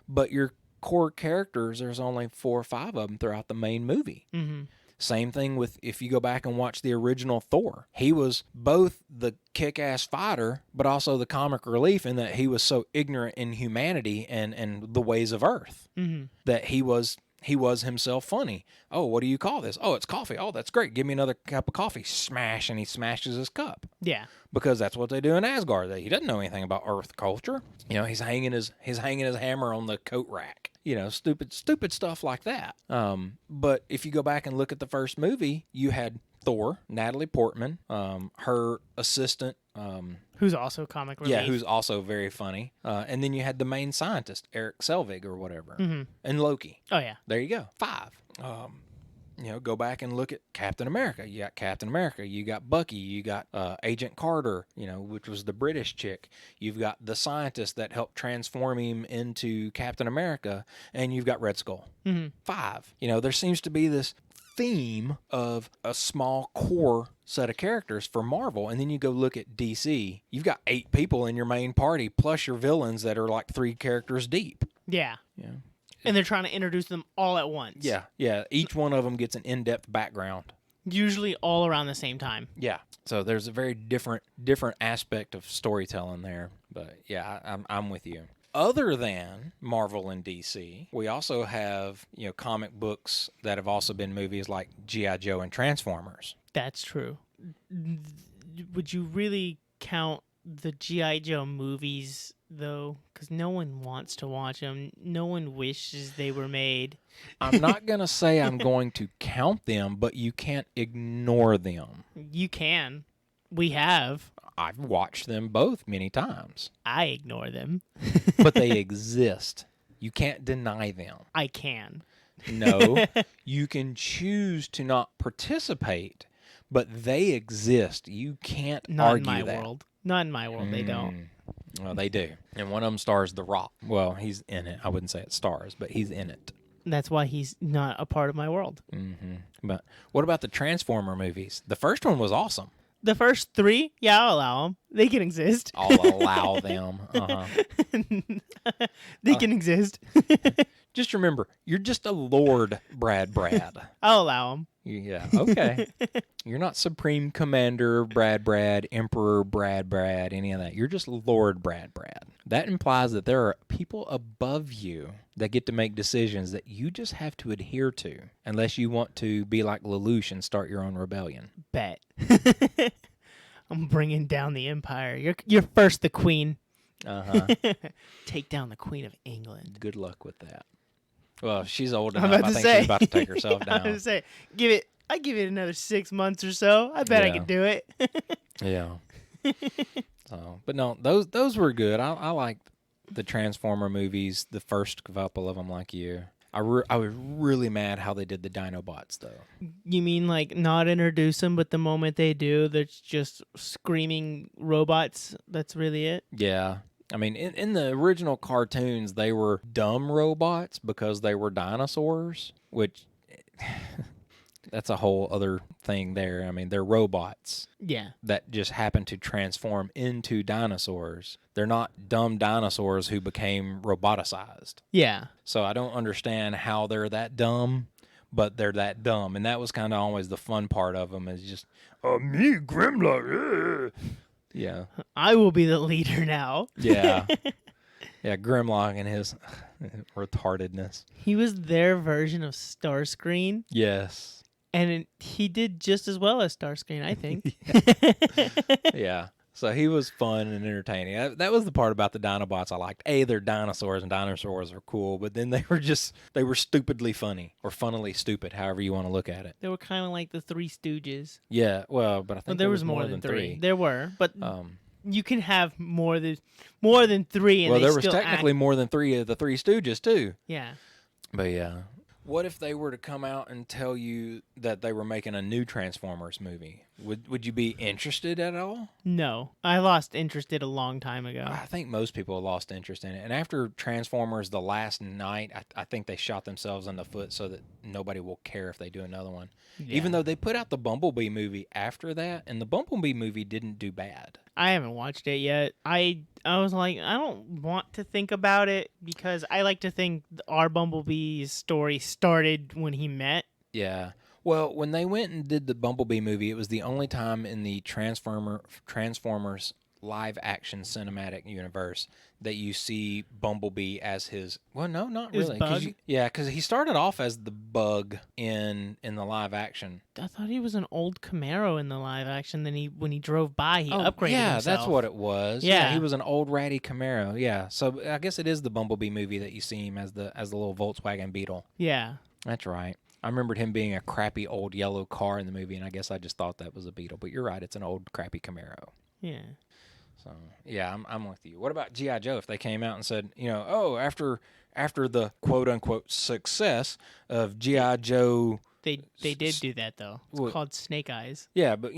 But your core characters, there's only 4 or 5 of them throughout the main movie. Mm-hmm. Same thing with if you go back and watch the original Thor. He was both the kick-ass fighter, but also the comic relief in that he was so ignorant in humanity and the ways of Earth that he was himself funny. Oh, what do you call this? Oh, it's coffee. Oh, that's great. Give me another cup of coffee. Smash, and he smashes his cup. Yeah. Because that's what they do in Asgard. He doesn't know anything about Earth culture. You know, he's hanging his hammer on the coat rack. You know, stupid stuff like that. But if you go back and look at the first movie, you had Thor, Natalie Portman, her assistant. Who's also comic relief. Yeah, who's also very funny. And then you had the main scientist, Eric Selvig or whatever, and Loki. Oh, yeah. There you go. 5. You know, go back and look at Captain America. You got Captain America. You got Bucky. You got Agent Carter, you know, which was the British chick. You've got the scientist that helped transform him into Captain America. And you've got Red Skull. 5. You know, there seems to be this theme of a small core set of characters for Marvel. And then you go look at DC. You've got 8 people in your main party, plus your villains that are like 3 characters deep. Yeah. Yeah. And they're trying to introduce them all at once. Yeah, yeah. Each one of them gets an in-depth background. Usually all around the same time. Yeah. So there's a very different aspect of storytelling there. But yeah, I'm with you. Other than Marvel and DC, we also have, you know, comic books that have also been movies like G.I. Joe and Transformers. That's true. Would you really count the G.I. Joe movies, though? Because no one wants to watch them. No one wishes they were made. I'm not going to say I'm going to count them, but you can't ignore them. You can. We have. I've watched them both many times. I ignore them. But they exist. You can't deny them. I can. No, you can choose to not participate, but they exist. You can't Not argue in my that. world. Not in my world, they don't. Well, they do. And one of them stars The Rock. Well, he's in it. I wouldn't say it stars, but he's in it. That's why he's not a part of my world. But what about the Transformer movies? The first one was awesome. The first 3, yeah, I'll allow them. They can exist. I'll allow them. They can exist. Just remember, you're just a Lord Brad. I'll allow them. Yeah, okay. You're not Supreme Commander Brad, Emperor Brad, any of that. You're just Lord Brad. That implies that there are people above you that get to make decisions that you just have to adhere to, unless you want to be like Lelouch and start your own rebellion. Bet. I'm bringing down the empire. You're first the queen. Take down the Queen of England. Good luck with that. Well, she's old I'm enough. about I to think say. she's about to take herself I was down. gonna say, I give it another 6 months or so. I bet I Yeah. could do it. Yeah. So, but no, those were good. I liked the Transformer movies, the first couple of them, like you. I was really mad how they did the Dinobots, though. You mean like not introduce them, but the moment they do, they're just screaming robots? That's really it? Yeah. I mean, in the original cartoons, they were dumb robots because they were dinosaurs, which that's a whole other thing there. I mean, they're robots Yeah. that just happen to transform into dinosaurs. They're not dumb dinosaurs who became roboticized. Yeah. So I don't understand how they're that dumb, but they're that dumb. And that was kind of always the fun part of them is just, me, Grimlock. Yeah. I will be the leader now. Yeah. Yeah, Grimlock and his retardedness. He was their version of Starscream, Yes. and he did just as well as Starscream, I think. Yeah. So he was fun and entertaining. That was the part about the Dinobots I liked. They're dinosaurs, and dinosaurs are cool, but then they were stupidly funny, or funnily stupid, however you want to look at it. They were kind of like the Three Stooges. Yeah, well, but I think Well, there was more than 3. There were, but you can have more than 3, and Well, they there was still technically act. more than 3 of the Three Stooges too. Yeah. But yeah. What if they were to come out and tell you that they were making a new Transformers movie? Would you be interested at all? No, I lost interest in it a long time ago. I think most people have lost interest in it. And after Transformers The Last Night, I think they shot themselves in the foot so that nobody will care if they do another one. Yeah. Even though they put out the Bumblebee movie after that, and the Bumblebee movie didn't do bad. I haven't watched it yet. I was like, I don't want to think about it because I like to think our Bumblebee's story started when he met. Yeah. Well, when they went and did the Bumblebee movie, it was the only time in the Transformers live-action cinematic universe that you see Bumblebee as his. Well, no, not His really. bug? Because he started off as the bug in the live action. I thought he was an old Camaro in the live action. Then when he drove by, he upgraded yeah, himself. that's what it was. Yeah. He was an old ratty Camaro. Yeah, so I guess it is the Bumblebee movie that you see him as the little Volkswagen Beetle. Yeah. That's right. I remembered him being a crappy old yellow car in the movie, and I guess I just thought that was a Beetle. But you're right, it's an old crappy Camaro. Yeah. So yeah, I'm with you. What about G.I. Joe? If they came out and said, after the quote unquote success of G.I. Joe, They did do that though. It's What? called Snake Eyes. yeah, but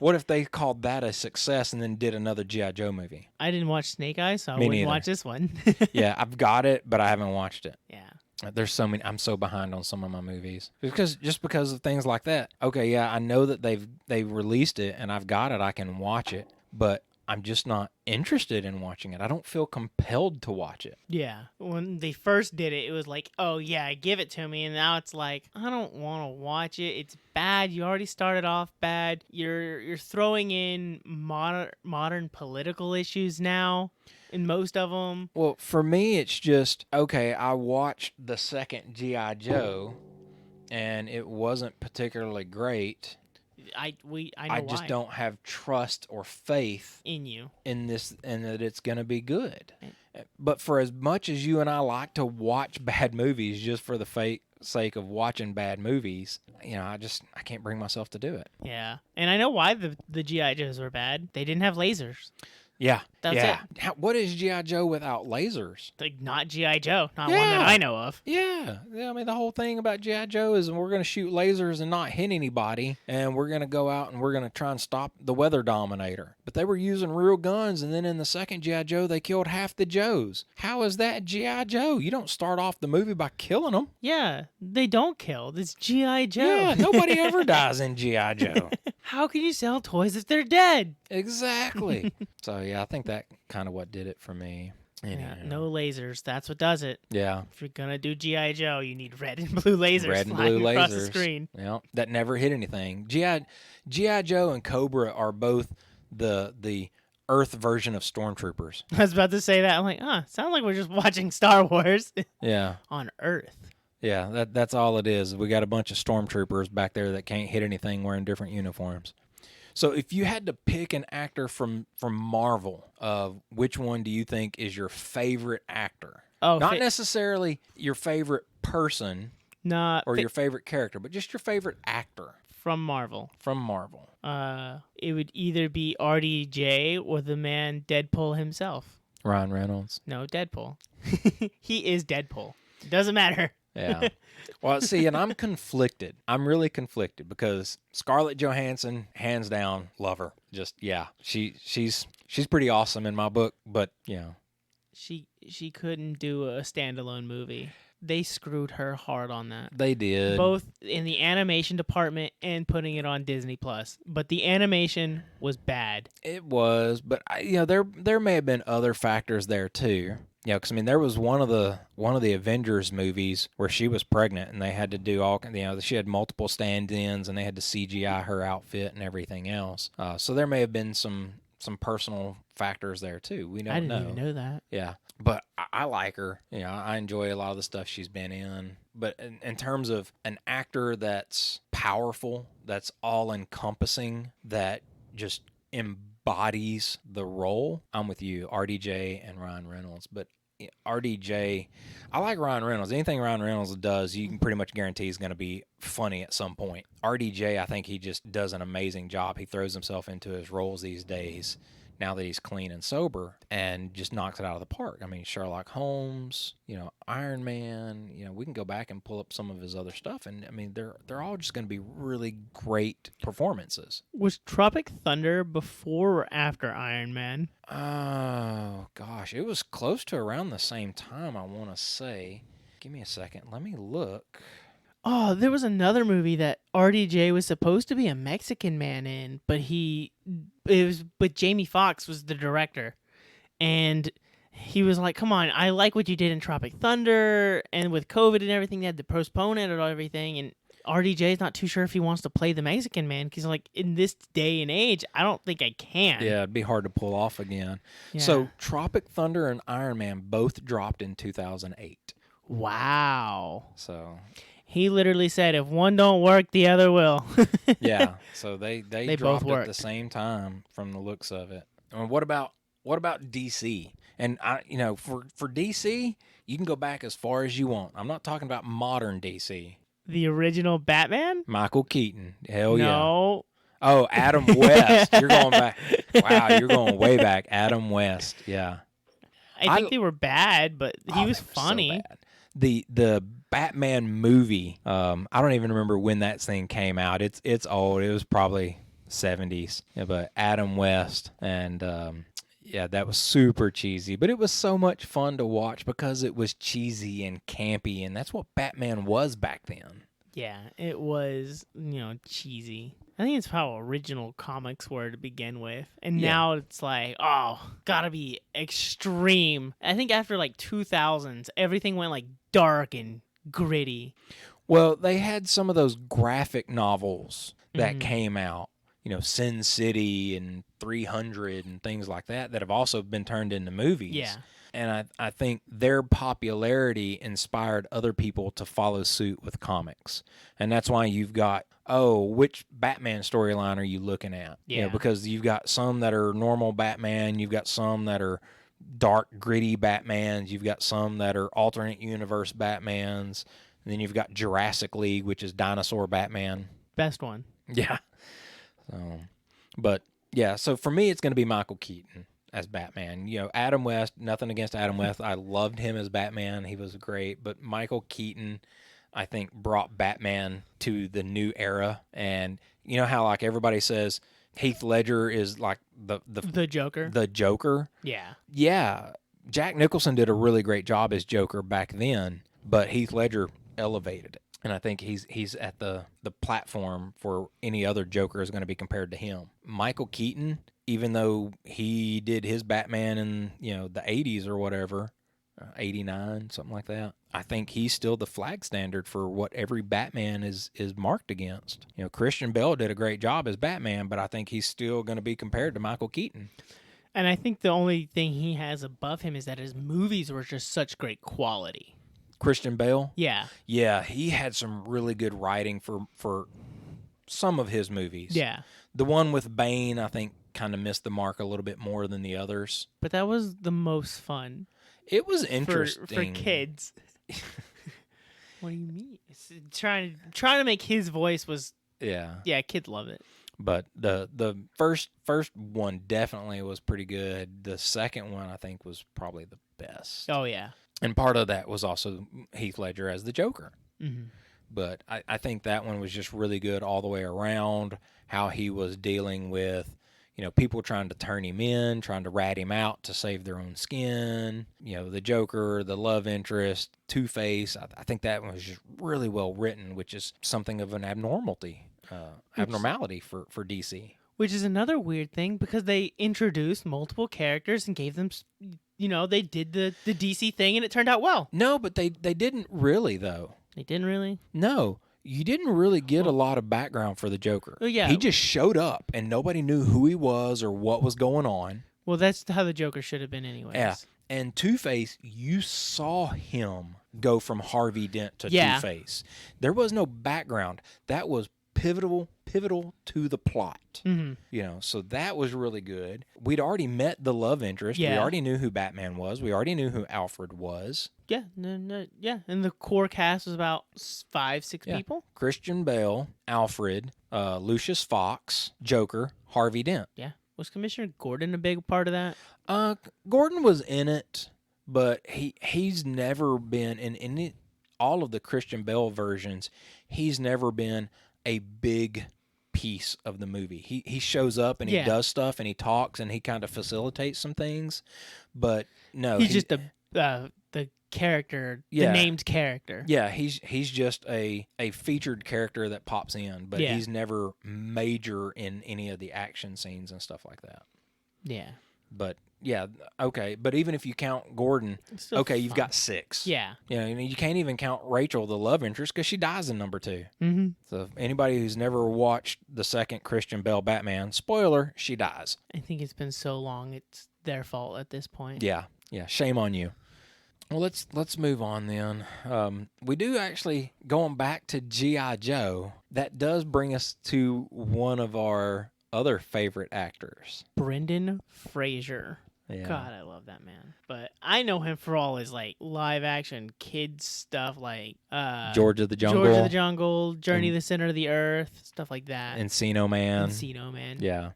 what if they called that a success and then did another G.I. Joe movie? I didn't watch Snake Eyes, so I Me wouldn't neither. watch this one. Yeah, I've got it, but I haven't watched it. Yeah. There's so many. I'm so behind on some of my movies because of things like that. Okay, yeah, I know that they've released it and I've got it. I can watch it, but I'm just not interested in watching it. I don't feel compelled to watch it. Yeah. When they first did it, it was like, oh, yeah, give it to me. And now it's like, I don't want to watch it. It's bad. You already started off bad. You're throwing in modern political issues now in most of them. Well, for me, it's just, okay, I watched the second G.I. Joe, and it wasn't particularly great. I know I just why. don't have trust or faith In you. in this and that it's going to be good. But for as much as you and I like to watch bad movies just for the sake of watching bad movies, I can't bring myself to do it. Yeah. And I know why the G.I. Joes were bad. They didn't have lasers. Yeah. That's it. What is G.I. Joe without lasers? Like, not G.I. Joe. Not one Yeah. that I know of. Yeah. I mean, the whole thing about G.I. Joe is we're going to shoot lasers and not hit anybody, and we're going to go out and we're going to try and stop the Weather Dominator. But they were using real guns, and then in the second G.I. Joe, they killed half the Joes. How is that G.I. Joe? You don't start off the movie by killing them. Yeah. They don't kill. It's G.I. Joe. Yeah, nobody ever dies in G.I. Joe. How can you sell toys if they're dead? Exactly. So, yeah, I think that kind of what did it for me. Anyhow. Yeah, no lasers. That's what does it. Yeah. If you're gonna do G.I. Joe, you need red and blue lasers Red and flying blue across the lasers. screen. Yeah, that never hit anything. G.I. Joe and Cobra are both the Earth version of Stormtroopers. I was about to say that. I'm like, sounds like we're just watching Star Wars Yeah. on Earth. Yeah, that's all it is. We got a bunch of stormtroopers back there that can't hit anything wearing different uniforms. So if you had to pick an actor from Marvel, which one do you think is your favorite actor? Oh, Not necessarily your favorite person not or your favorite character, but just your favorite actor from Marvel. from Marvel. It would either be RDJ or the man Deadpool himself. Ryan Reynolds. No, Deadpool. He is Deadpool. Doesn't matter. Yeah. Well, see, and I'm conflicted. I'm really conflicted because Scarlett Johansson, hands down, love her. Just yeah, she's pretty awesome in my book. But She couldn't do a standalone movie. They screwed her hard on that. they did. Both in the animation department and putting it on Disney Plus. But the animation was bad. It was, but there may have been other factors there too. Because I mean, there was one of the Avengers movies where she was pregnant and they had to do all. She had multiple stand-ins and they had to CGI her outfit and everything else. So there may have been some personal factors there too. We don't I know. didn't even know that. Yeah, but I like her. I enjoy a lot of the stuff she's been in. But in terms of an actor that's powerful, that's all-encompassing, that just embodies the role, I'm with you, RDJ and Ryan Reynolds. But RDJ, I like Ryan Reynolds. Anything Ryan Reynolds does, you can pretty much guarantee is going to be funny at some point. RDJ, I think he just does an amazing job. He throws himself into his roles these days now that he's clean and sober, and just knocks it out of the park. I mean, Sherlock Holmes, Iron Man, we can go back and pull up some of his other stuff, and I mean, they're all just going to be really great performances. Was Tropic Thunder before or after Iron Man? Oh, gosh. It was close to around the same time, I want to say. Give me a second. Let me look. Oh, there was another movie that RDJ was supposed to be a Mexican man in, but Jamie Foxx was the director. And he was like, come on, I like what you did in Tropic Thunder, and with COVID and everything, they had to postpone it or everything, and RDJ is not too sure if he wants to play the Mexican man, because like in this day and age, I don't think I can. Yeah, it'd be hard to pull off again. Yeah. So Tropic Thunder and Iron Man both dropped in 2008. Wow. So he literally said, if one don't work, the other will. yeah, so they both dropped at worked. the same time from the looks of it. And what about DC? And for DC, you can go back as far as you want. I'm not talking about modern DC. The original Batman? Michael Keaton. Hell No. yeah. Oh, Adam West. You're going back. Wow, you're going way back. Adam West. Yeah. I think they were bad, but he was they were funny. So bad. The Batman movie, I don't even remember when that thing came out. It's old. It was probably 70s. Yeah, but Adam West, and that was super cheesy. But it was so much fun to watch because it was cheesy and campy, and that's what Batman was back then. Yeah, it was, cheesy. I think it's how original comics were to begin with. And now it's like, gotta be extreme. I think after like 2000s, everything went like dark and gritty. Well, they had some of those graphic novels that came out, Sin City and 300 and things like that have also been turned into movies. Yeah. And I think their popularity inspired other people to follow suit with comics. And that's why you've got, which Batman storyline are you looking at? Yeah. Because you've got some that are normal Batman, you've got some that are dark, gritty Batmans, you've got some that are alternate universe Batmans, and then you've got Jurassic League, which is dinosaur Batman. Best one. Yeah. So for me, it's going to be Michael Keaton as Batman. Adam West, nothing against Adam West. I loved him as Batman. He was great. But Michael Keaton, I think, brought Batman to the new era. And you know how, like, everybody says Heath Ledger is like the Joker? The Joker? Yeah. Yeah. Jack Nicholson did a really great job as Joker back then, but Heath Ledger elevated it. And I think he's at the platform for any other Joker is going to be compared to him. Michael Keaton, even though he did his Batman in the 80s or whatever, 89, something like that, I think he's still the flag standard for what every Batman is marked against. Christian Bale did a great job as Batman, but I think he's still going to be compared to Michael Keaton. And I think the only thing he has above him is that his movies were just such great quality. Christian Bale? Yeah. Yeah, he had some really good writing for some of his movies. Yeah. The one with Bane, I think, kind of missed the mark a little bit more than the others. But that was the most fun. It was interesting. For kids. What do you mean? It's trying to make his voice was... Yeah, kids love it. But the first one definitely was pretty good. The second one, I think, was probably the best. Oh, yeah. And part of that was also Heath Ledger as the Joker. Mm-hmm. But I think that one was just really good all the way around, how he was dealing with, people trying to turn him in, trying to rat him out to save their own skin. The Joker, the love interest, Two-Face. I think that one was just really well written, which is something of an abnormality for DC. Which is another weird thing because they introduced multiple characters and gave them, they did the DC thing and it turned out well. No, but they didn't really, though. They didn't really? No. You didn't really get a lot of background for the Joker. Yeah. He just showed up and nobody knew who he was or what was going on. Well, that's how the Joker should have been anyways. Yeah. And Two-Face, you saw him go from Harvey Dent to Two-Face. There was no background. That was pivotal to the plot. Mm-hmm. So that was really good. We'd already met the love interest. Yeah. We already knew who Batman was. We already knew who Alfred was. Yeah, yeah. And the core cast was about 5-6 people. Christian Bale, Alfred, Lucius Fox, Joker, Harvey Dent. Yeah. Was Commissioner Gordon a big part of that? Gordon was in it, but he's never been in all of the Christian Bale versions. He's never been a big piece of the movie. He shows up and he does stuff and he talks and he kind of facilitates some things, but no, he's just the character, the named character. Yeah, he's just a featured character that pops in, but he's never major in any of the action scenes and stuff like that. Yeah. But yeah, okay. But even if you count Gordon, okay, you've got 6. Yeah. You can't even count Rachel, the love interest, because she dies in number 2. Mm-hmm. So anybody who's never watched the second Christian Bale Batman, spoiler, she dies. I think it's been so long, it's their fault at this point. Yeah. Shame on you. Well, let's move on then. We do actually, going back to G.I. Joe, that does bring us to one of our other favorite actors, Brendan Fraser. Yeah. God, I love that man. But I know him for all his like live action kids stuff, like George of the Jungle, Journey to the Center of the Earth, stuff like that. Encino Man. Yeah.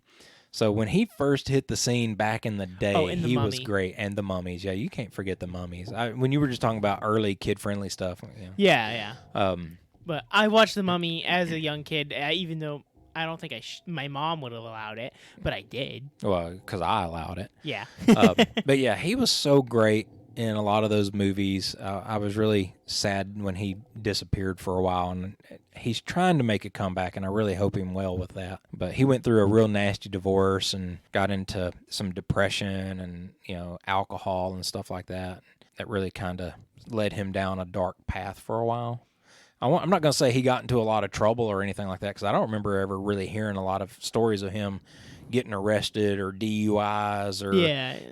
So when he first hit the scene back in the day, he was great. And the Mummies. Yeah, you can't forget the Mummies. When you were just talking about early kid-friendly stuff. Yeah. But I watched The Mummy as a young kid, even though I don't think my mom would have allowed it, but I did. Well, because I allowed it. Yeah. But yeah, he was so great in a lot of those movies. I was really sad when he disappeared for a while, and he's trying to make a comeback, and I really hope him well with that. But he went through a real nasty divorce and got into some depression and alcohol and stuff like that. That really kind of led him down a dark path for a while. I'm not going to say he got into a lot of trouble or anything like that, because I don't remember ever really hearing a lot of stories of him getting arrested or DUIs or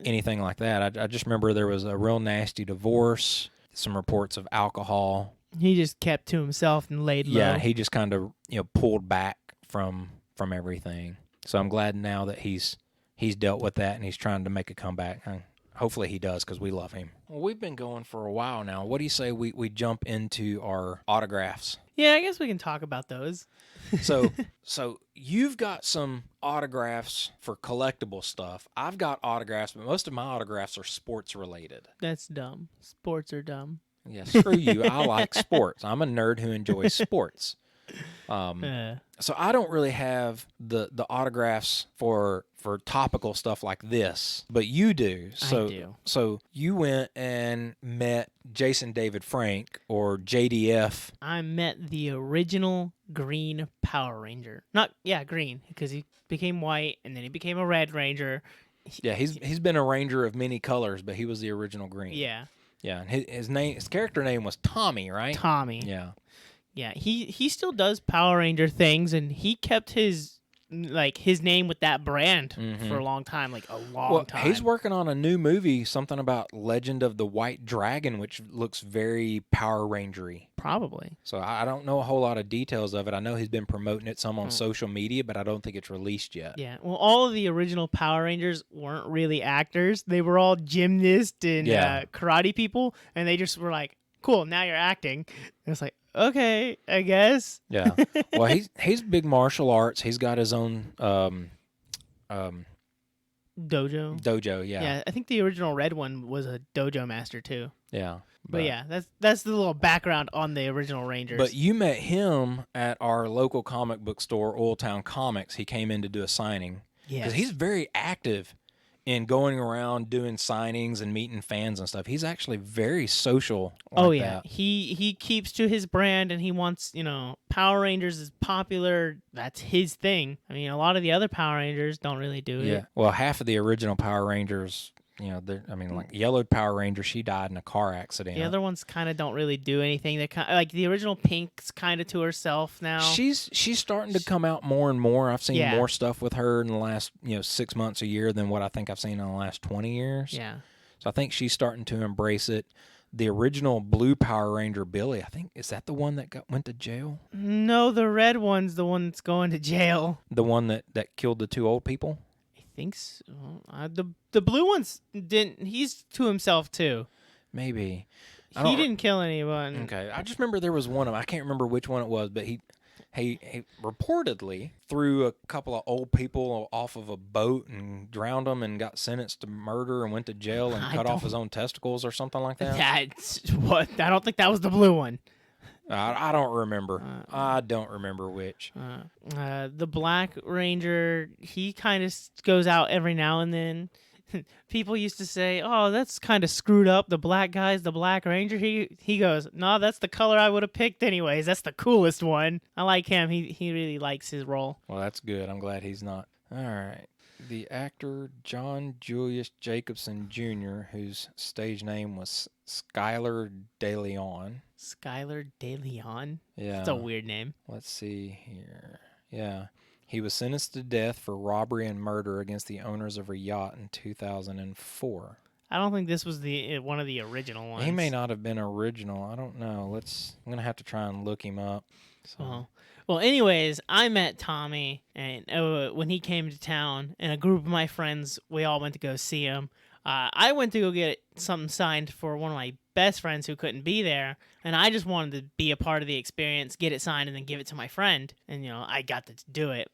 anything like that. I just remember there was a real nasty divorce, some reports of alcohol. He just kept to himself and laid low. Yeah, he just kind of pulled back from everything. So I'm glad now that he's dealt with that and he's trying to make a comeback. Hopefully he does, because we love him. Well, we've been going for a while now. What do you say we jump into our autographs? Yeah, I guess we can talk about those. So you've got some autographs for collectible stuff. I've got autographs, but most of my autographs are sports related. That's dumb. Sports are dumb. Yeah, screw you. I like sports. I'm a nerd who enjoys sports. So I don't really have the autographs for topical stuff like this, but you do. So, I do. So you went and met Jason David Frank, or JDF. I met the original green Power Ranger. Green, because he became white and then he became a Red Ranger. He's been a Ranger of many colors, but he was the original green. Yeah. Yeah, and his character name was Tommy, right? Tommy. Yeah. Yeah, he still does Power Ranger things, and he kept his name with that brand for a long time, time. He's working on a new movie, something about Legend of the White Dragon, which looks very Power Ranger-y. Probably. So I don't know a whole lot of details of it. I know he's been promoting it some on social media, but I don't think it's released yet. Yeah, well, all of the original Power Rangers weren't really actors. They were all gymnasts and karate people, and they just were like, cool, now you're acting. And it's like, okay, I guess. Yeah. Well, he's big martial arts. He's got his own dojo. Dojo, yeah. Yeah, I think the original red one was a dojo master too. Yeah. But yeah, that's the little background on the original Rangers. But you met him at our local comic book store, Old Town Comics. He came in to do a signing. Yeah. Because he's very active in going around doing signings and meeting fans and stuff. He's actually very social like that. He keeps to his brand, and he wants, Power Rangers is popular. That's his thing. I mean, a lot of the other Power Rangers don't really do it. Yeah. Well, half of the original Power Rangers, like Yellow Power Ranger, she died in a car accident. The other ones kind of don't really do anything. They like the original Pink's kind of to herself now. She's starting to come out more and more. I've seen more stuff with her in the last 6 months, a year than what I think I've seen in the last 20 years. Yeah. So I think she's starting to embrace it. The original Blue Power Ranger, Billy, I think, is that the one that went to jail? No, the red one's the one that's going to jail. The one that killed the 2 old people? Think so. The blue one's didn't. He's to himself too. Maybe he didn't kill anyone. Okay, I just remember there was one of them. I can't remember which one it was, but he reportedly threw a couple of old people off of a boat and drowned them and got sentenced to murder and went to jail and cut off his own testicles or something like that. That's what I don't think that was the blue one. I don't remember. I don't remember which. The Black Ranger, he kind of goes out every now and then. People used to say, "Oh, that's kind of screwed up. The black guy's the Black Ranger." He goes, "No, that's the color I would have picked anyways. That's the coolest one." I like him. He really likes his role. Well, that's good. I'm glad he's not. All right. The actor John Julius Jacobson Jr., whose stage name was Skylar De Leon. Skylar De Leon? Yeah. That's a weird name. Let's see here. Yeah. He was sentenced to death for robbery and murder against the owners of a yacht in 2004. I don't think this was one of the original ones. He may not have been original. I don't know. I'm going to have to try and look him up. So. Well, anyways, I met Tommy and when he came to town, and a group of my friends, we all went to go see him. I went to go get something signed for one of my best friends who couldn't be there, and I just wanted to be a part of the experience, get it signed, and then give it to my friend. And, I got to do it.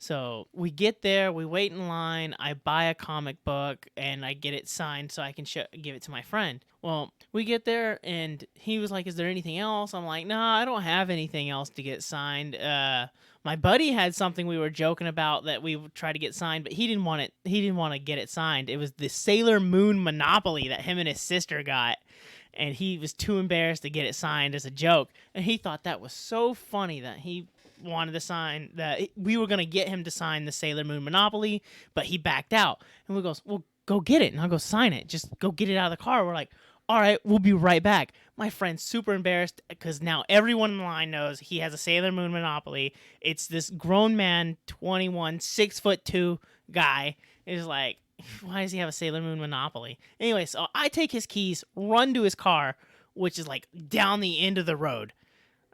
So we get there, we wait in line, I buy a comic book, and I get it signed so I can give it to my friend. Well, we get there, and he was like, "Is there anything else?" I'm like, "No, I don't have anything else to get signed." My buddy had something we were joking about that we would try to get signed, but he didn't want it. He didn't want to get it signed. It was the Sailor Moon Monopoly that him and his sister got, and he was too embarrassed to get it signed as a joke. And he thought that was so funny that he wanted to sign that we were going to get him to sign the Sailor Moon Monopoly, but he backed out. And we goes, "Well, go get it." And I'll go sign it. Just go get it out of the car. We're like, "All right, we'll be right back." My friend's super embarrassed because now everyone in the line knows he has a Sailor Moon Monopoly. It's this grown man, 21, 6'2" guy is like, "Why does he have a Sailor Moon Monopoly?" Anyway, so I take his keys, run to his car, which is like down the end of the road.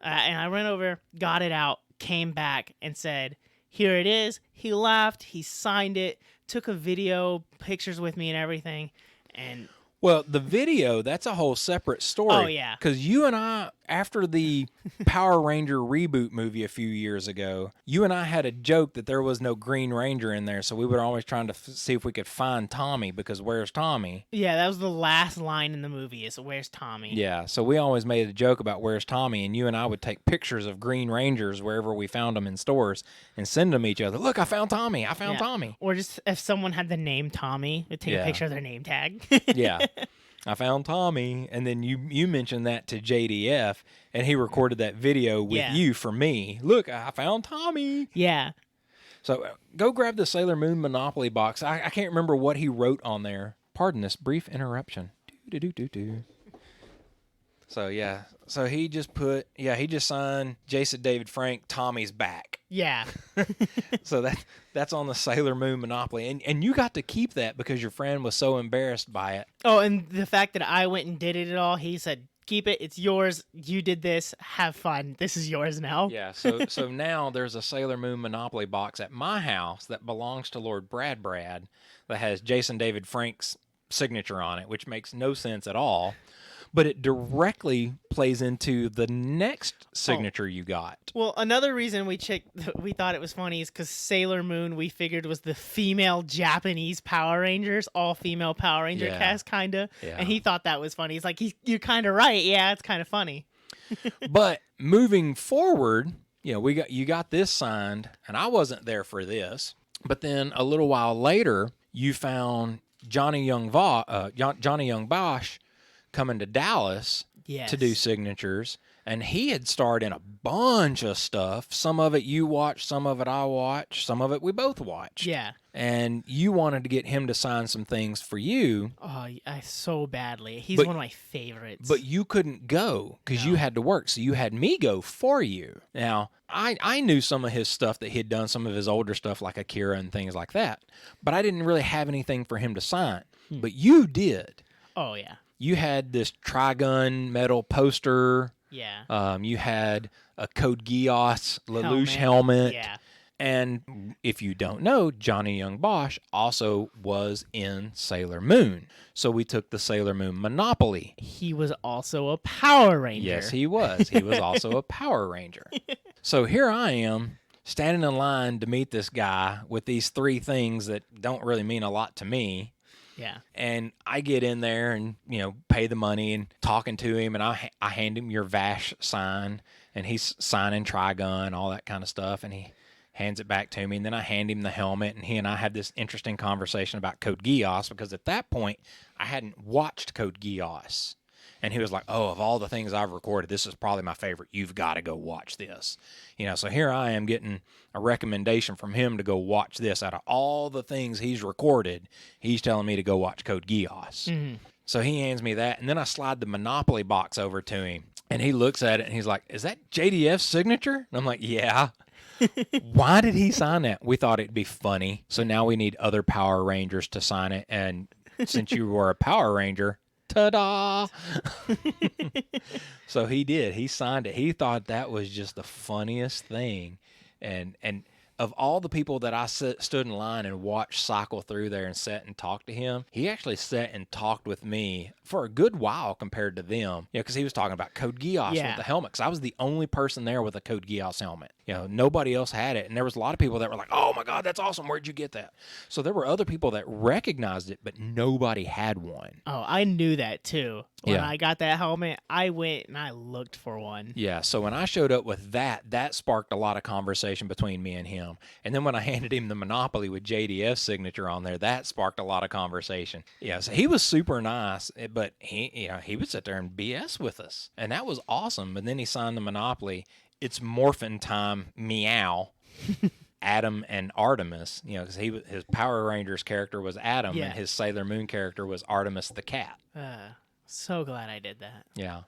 And I ran over, got it out, came back and said, "Here it is." He laughed, he signed it, took a video, pictures with me and everything. And well, the video, that's a whole separate story. Oh, yeah. Because you and I, after the Power Ranger reboot movie a few years ago, you and I had a joke that there was no Green Ranger in there, so we were always trying to see if we could find Tommy, because where's Tommy? Yeah, that was the last line in the movie is, "Where's Tommy?" Yeah, so we always made a joke about where's Tommy, and you and I would take pictures of Green Rangers wherever we found them in stores and send them each other. "Look, I found Tommy. I found Tommy." Or just if someone had the name Tommy, we'd take a picture of their name tag. Yeah. "I found Tommy," and then you mentioned that to JDF, and he recorded that video with you for me. "Look, I found Tommy." Yeah. So go grab the Sailor Moon Monopoly box. I can't remember what he wrote on there. Pardon this brief interruption. Do. So yeah, so he just signed Jason David Frank Tommy's back. Yeah. So that's on the Sailor Moon Monopoly, and you got to keep that because your friend was so embarrassed by it. Oh, and the fact that I went and did it all, he said, "Keep it. It's yours. You did this. Have fun. This is yours now." Yeah. So now there's a Sailor Moon Monopoly box at my house that belongs to Lord Brad that has Jason David Frank's signature on it, which makes no sense at all. But it directly plays into the next signature you got. Well, another reason we thought it was funny is because Sailor Moon we figured was the female Japanese Power Rangers, all female Power Ranger cast, kind of. Yeah. And he thought that was funny. He's like, "You're kind of right. Yeah, it's kind of funny." But moving forward, you got this signed, and I wasn't there for this. But then a little while later, you found Johnny Young Bosch coming to Dallas to do signatures, and he had starred in a bunch of stuff. Some of it you watched, some of it I watched, some of it we both watched. Yeah. And you wanted to get him to sign some things for you. Oh, I so badly. He's one of my favorites. But you couldn't go because you had to work, so you had me go for you. Now, I knew some of his stuff that he'd done, some of his older stuff like Akira and things like that, but I didn't really have anything for him to sign. But you did. Oh, yeah. You had this Trigun metal poster. Yeah. You had a Code Geass Lelouch helmet. Yeah. And if you don't know, Johnny Young Bosch also was in Sailor Moon. So we took the Sailor Moon Monopoly. He was also a Power Ranger. Yes, he was. He was also a Power Ranger. So here I am standing in line to meet this guy with these 3 things that don't really mean a lot to me. Yeah. And I get in there and, pay the money and talking to him, and I hand him your Vash sign, and he's signing Trigun, all that kind of stuff, and he hands it back to me, and then I hand him the helmet, and he and I had this interesting conversation about Code Geass, because at that point, I hadn't watched Code Geass. And he was like, oh, of all the things I've recorded, this is probably my favorite. You've got to go watch this. So here I am getting a recommendation from him to go watch this. Out of all the things he's recorded, he's telling me to go watch Code Geass. Mm-hmm. So he hands me that, and then I slide the Monopoly box over to him. And he looks at it, and he's like, is that JDF's signature? And I'm like, yeah. Why did he sign that? We thought it'd be funny. So now we need other Power Rangers to sign it. And since you were a Power Ranger, ta-da! So he did. He signed it. He thought that was just the funniest thing. And of all the people that I stood in line and watched cycle through there and sat and talked to him, he actually sat and talked with me for a good while compared to them. Because he was talking about Code Geass with the helmet. Because I was the only person there with a Code Geass helmet. Nobody else had it. And there was a lot of people that were like, oh my God, that's awesome. Where'd you get that? So there were other people that recognized it, but nobody had one. Oh, I knew that too. When I got that helmet, I went and I looked for one. Yeah, so when I showed up with that sparked a lot of conversation between me and him. And then when I handed him the Monopoly with JDF's signature on there, that sparked a lot of conversation. Yeah, so he was super nice, but he would sit there and BS with us. And that was awesome. And then he signed the Monopoly. It's Morphin Time Meow. Adam and Artemis, because his Power Rangers character was Adam, and his Sailor Moon character was Artemis the cat. So glad I did that. Yeah.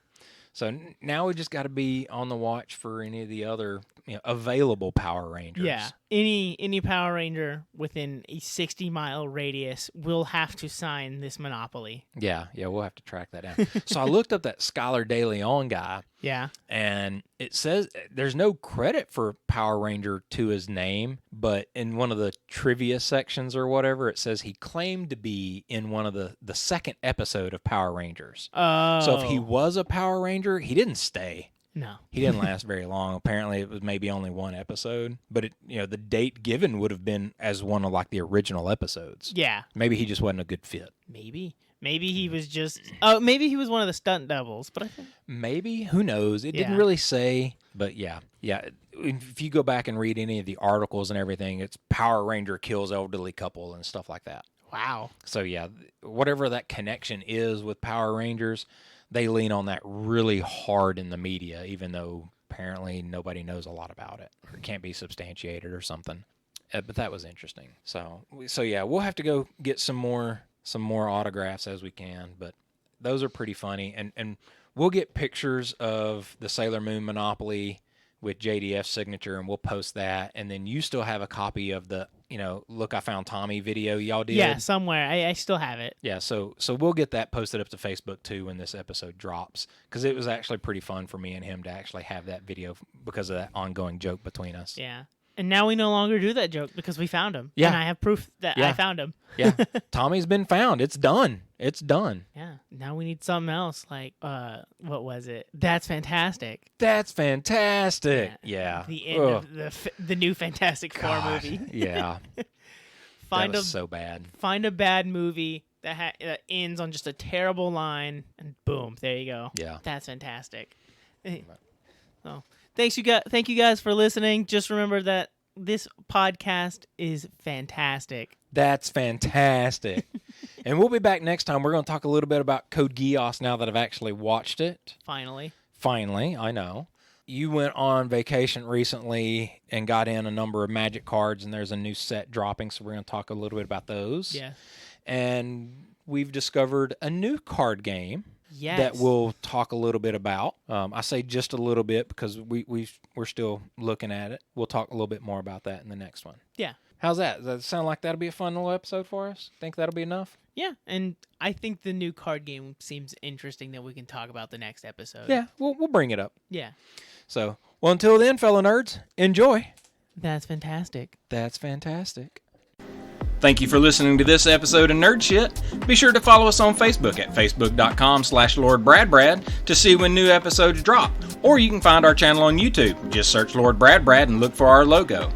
So now we just got to be on the watch for any of the other available Power Rangers. Yeah. Any Power Ranger within a 60-mile radius will have to sign this Monopoly. Yeah, we'll have to track that down. So I looked up that Skylar De Leon guy. Yeah. And it says there's no credit for Power Ranger to his name, but in one of the trivia sections or whatever, it says he claimed to be in one of the second episode of Power Rangers. Oh. So if he was a Power Ranger, he didn't stay. No. He didn't last very long. Apparently, it was maybe only one episode. But the date given would have been as one of like the original episodes. Yeah. Maybe he just wasn't a good fit. Maybe he was just. Oh, maybe he was one of the stunt doubles. But I think maybe, who knows? It didn't really say. But yeah. If you go back and read any of the articles and everything, it's Power Ranger kills elderly couple and stuff like that. Wow. So yeah, whatever that connection is with Power Rangers, they lean on that really hard in the media, even though apparently nobody knows a lot about it or it can't be substantiated or something. But that was interesting. So yeah, we'll have to go get some more autographs as we can, but those are pretty funny. And we'll get pictures of the Sailor Moon Monopoly with JDF's signature, and we'll post that. And then you still have a copy of the, Look, I Found Tommy video y'all did? Yeah, somewhere. I still have it. Yeah, so we'll get that posted up to Facebook too when this episode drops, because it was actually pretty fun for me and him to actually have that video because of that ongoing joke between us. Yeah. And now we no longer do that joke because we found him. Yeah. And I have proof that I found him. Yeah. Tommy's been found. It's done. It's done. Yeah. Now we need something else. Like, what was it? That's Fantastic. That's fantastic. Yeah. The end of the new Fantastic Four movie. Yeah. That was so bad. Find a bad movie that ends on just a terrible line, and boom, there you go. Yeah. That's fantastic. So, thank you guys for listening. Just remember that this podcast is fantastic. That's fantastic. And we'll be back next time. We're going to talk a little bit about Code Geass now that I've actually watched it. Finally, I know. You went on vacation recently and got in a number of Magic cards, and there's a new set dropping, so we're going to talk a little bit about those. Yeah. And we've discovered a new card game. Yes. That we'll talk a little bit about. I say just a little bit because we're still looking at it. We'll talk a little bit more about that in the next one. Yeah. How's that? Does that sound like that'll be a fun little episode for us? Think that'll be enough? Yeah, and I think the new card game seems interesting that we can talk about the next episode. Yeah, we'll bring it up. Yeah. So, well, until then, fellow nerds, enjoy. That's fantastic. That's fantastic. Thank you for listening to this episode of Nerd Shit. Be sure to follow us on Facebook at facebook.com/LordBradBrad to see when new episodes drop. Or you can find our channel on YouTube. Just search Lord Brad Brad and look for our logo.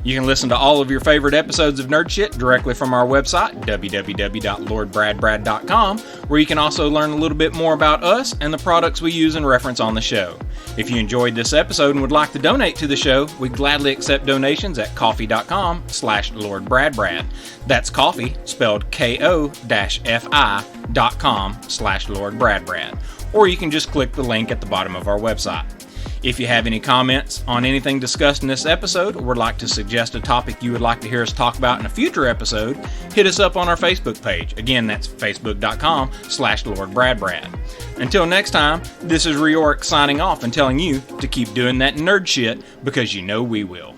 You can listen to all of your favorite episodes of Nerd Shit directly from our website, www.lordbradbrad.com, where you can also learn a little bit more about us and the products we use and reference on the show. If you enjoyed this episode and would like to donate to the show, we gladly accept donations at ko-fi.com/LordBradBrad. That's coffee, spelled ko-fi.com/LordBradBrad. Or you can just click the link at the bottom of our website. If you have any comments on anything discussed in this episode or would like to suggest a topic you would like to hear us talk about in a future episode, hit us up on our Facebook page. Again, that's facebook.com/LordBradBrad. Until next time, this is Reoric signing off and telling you to keep doing that nerd shit because you know we will.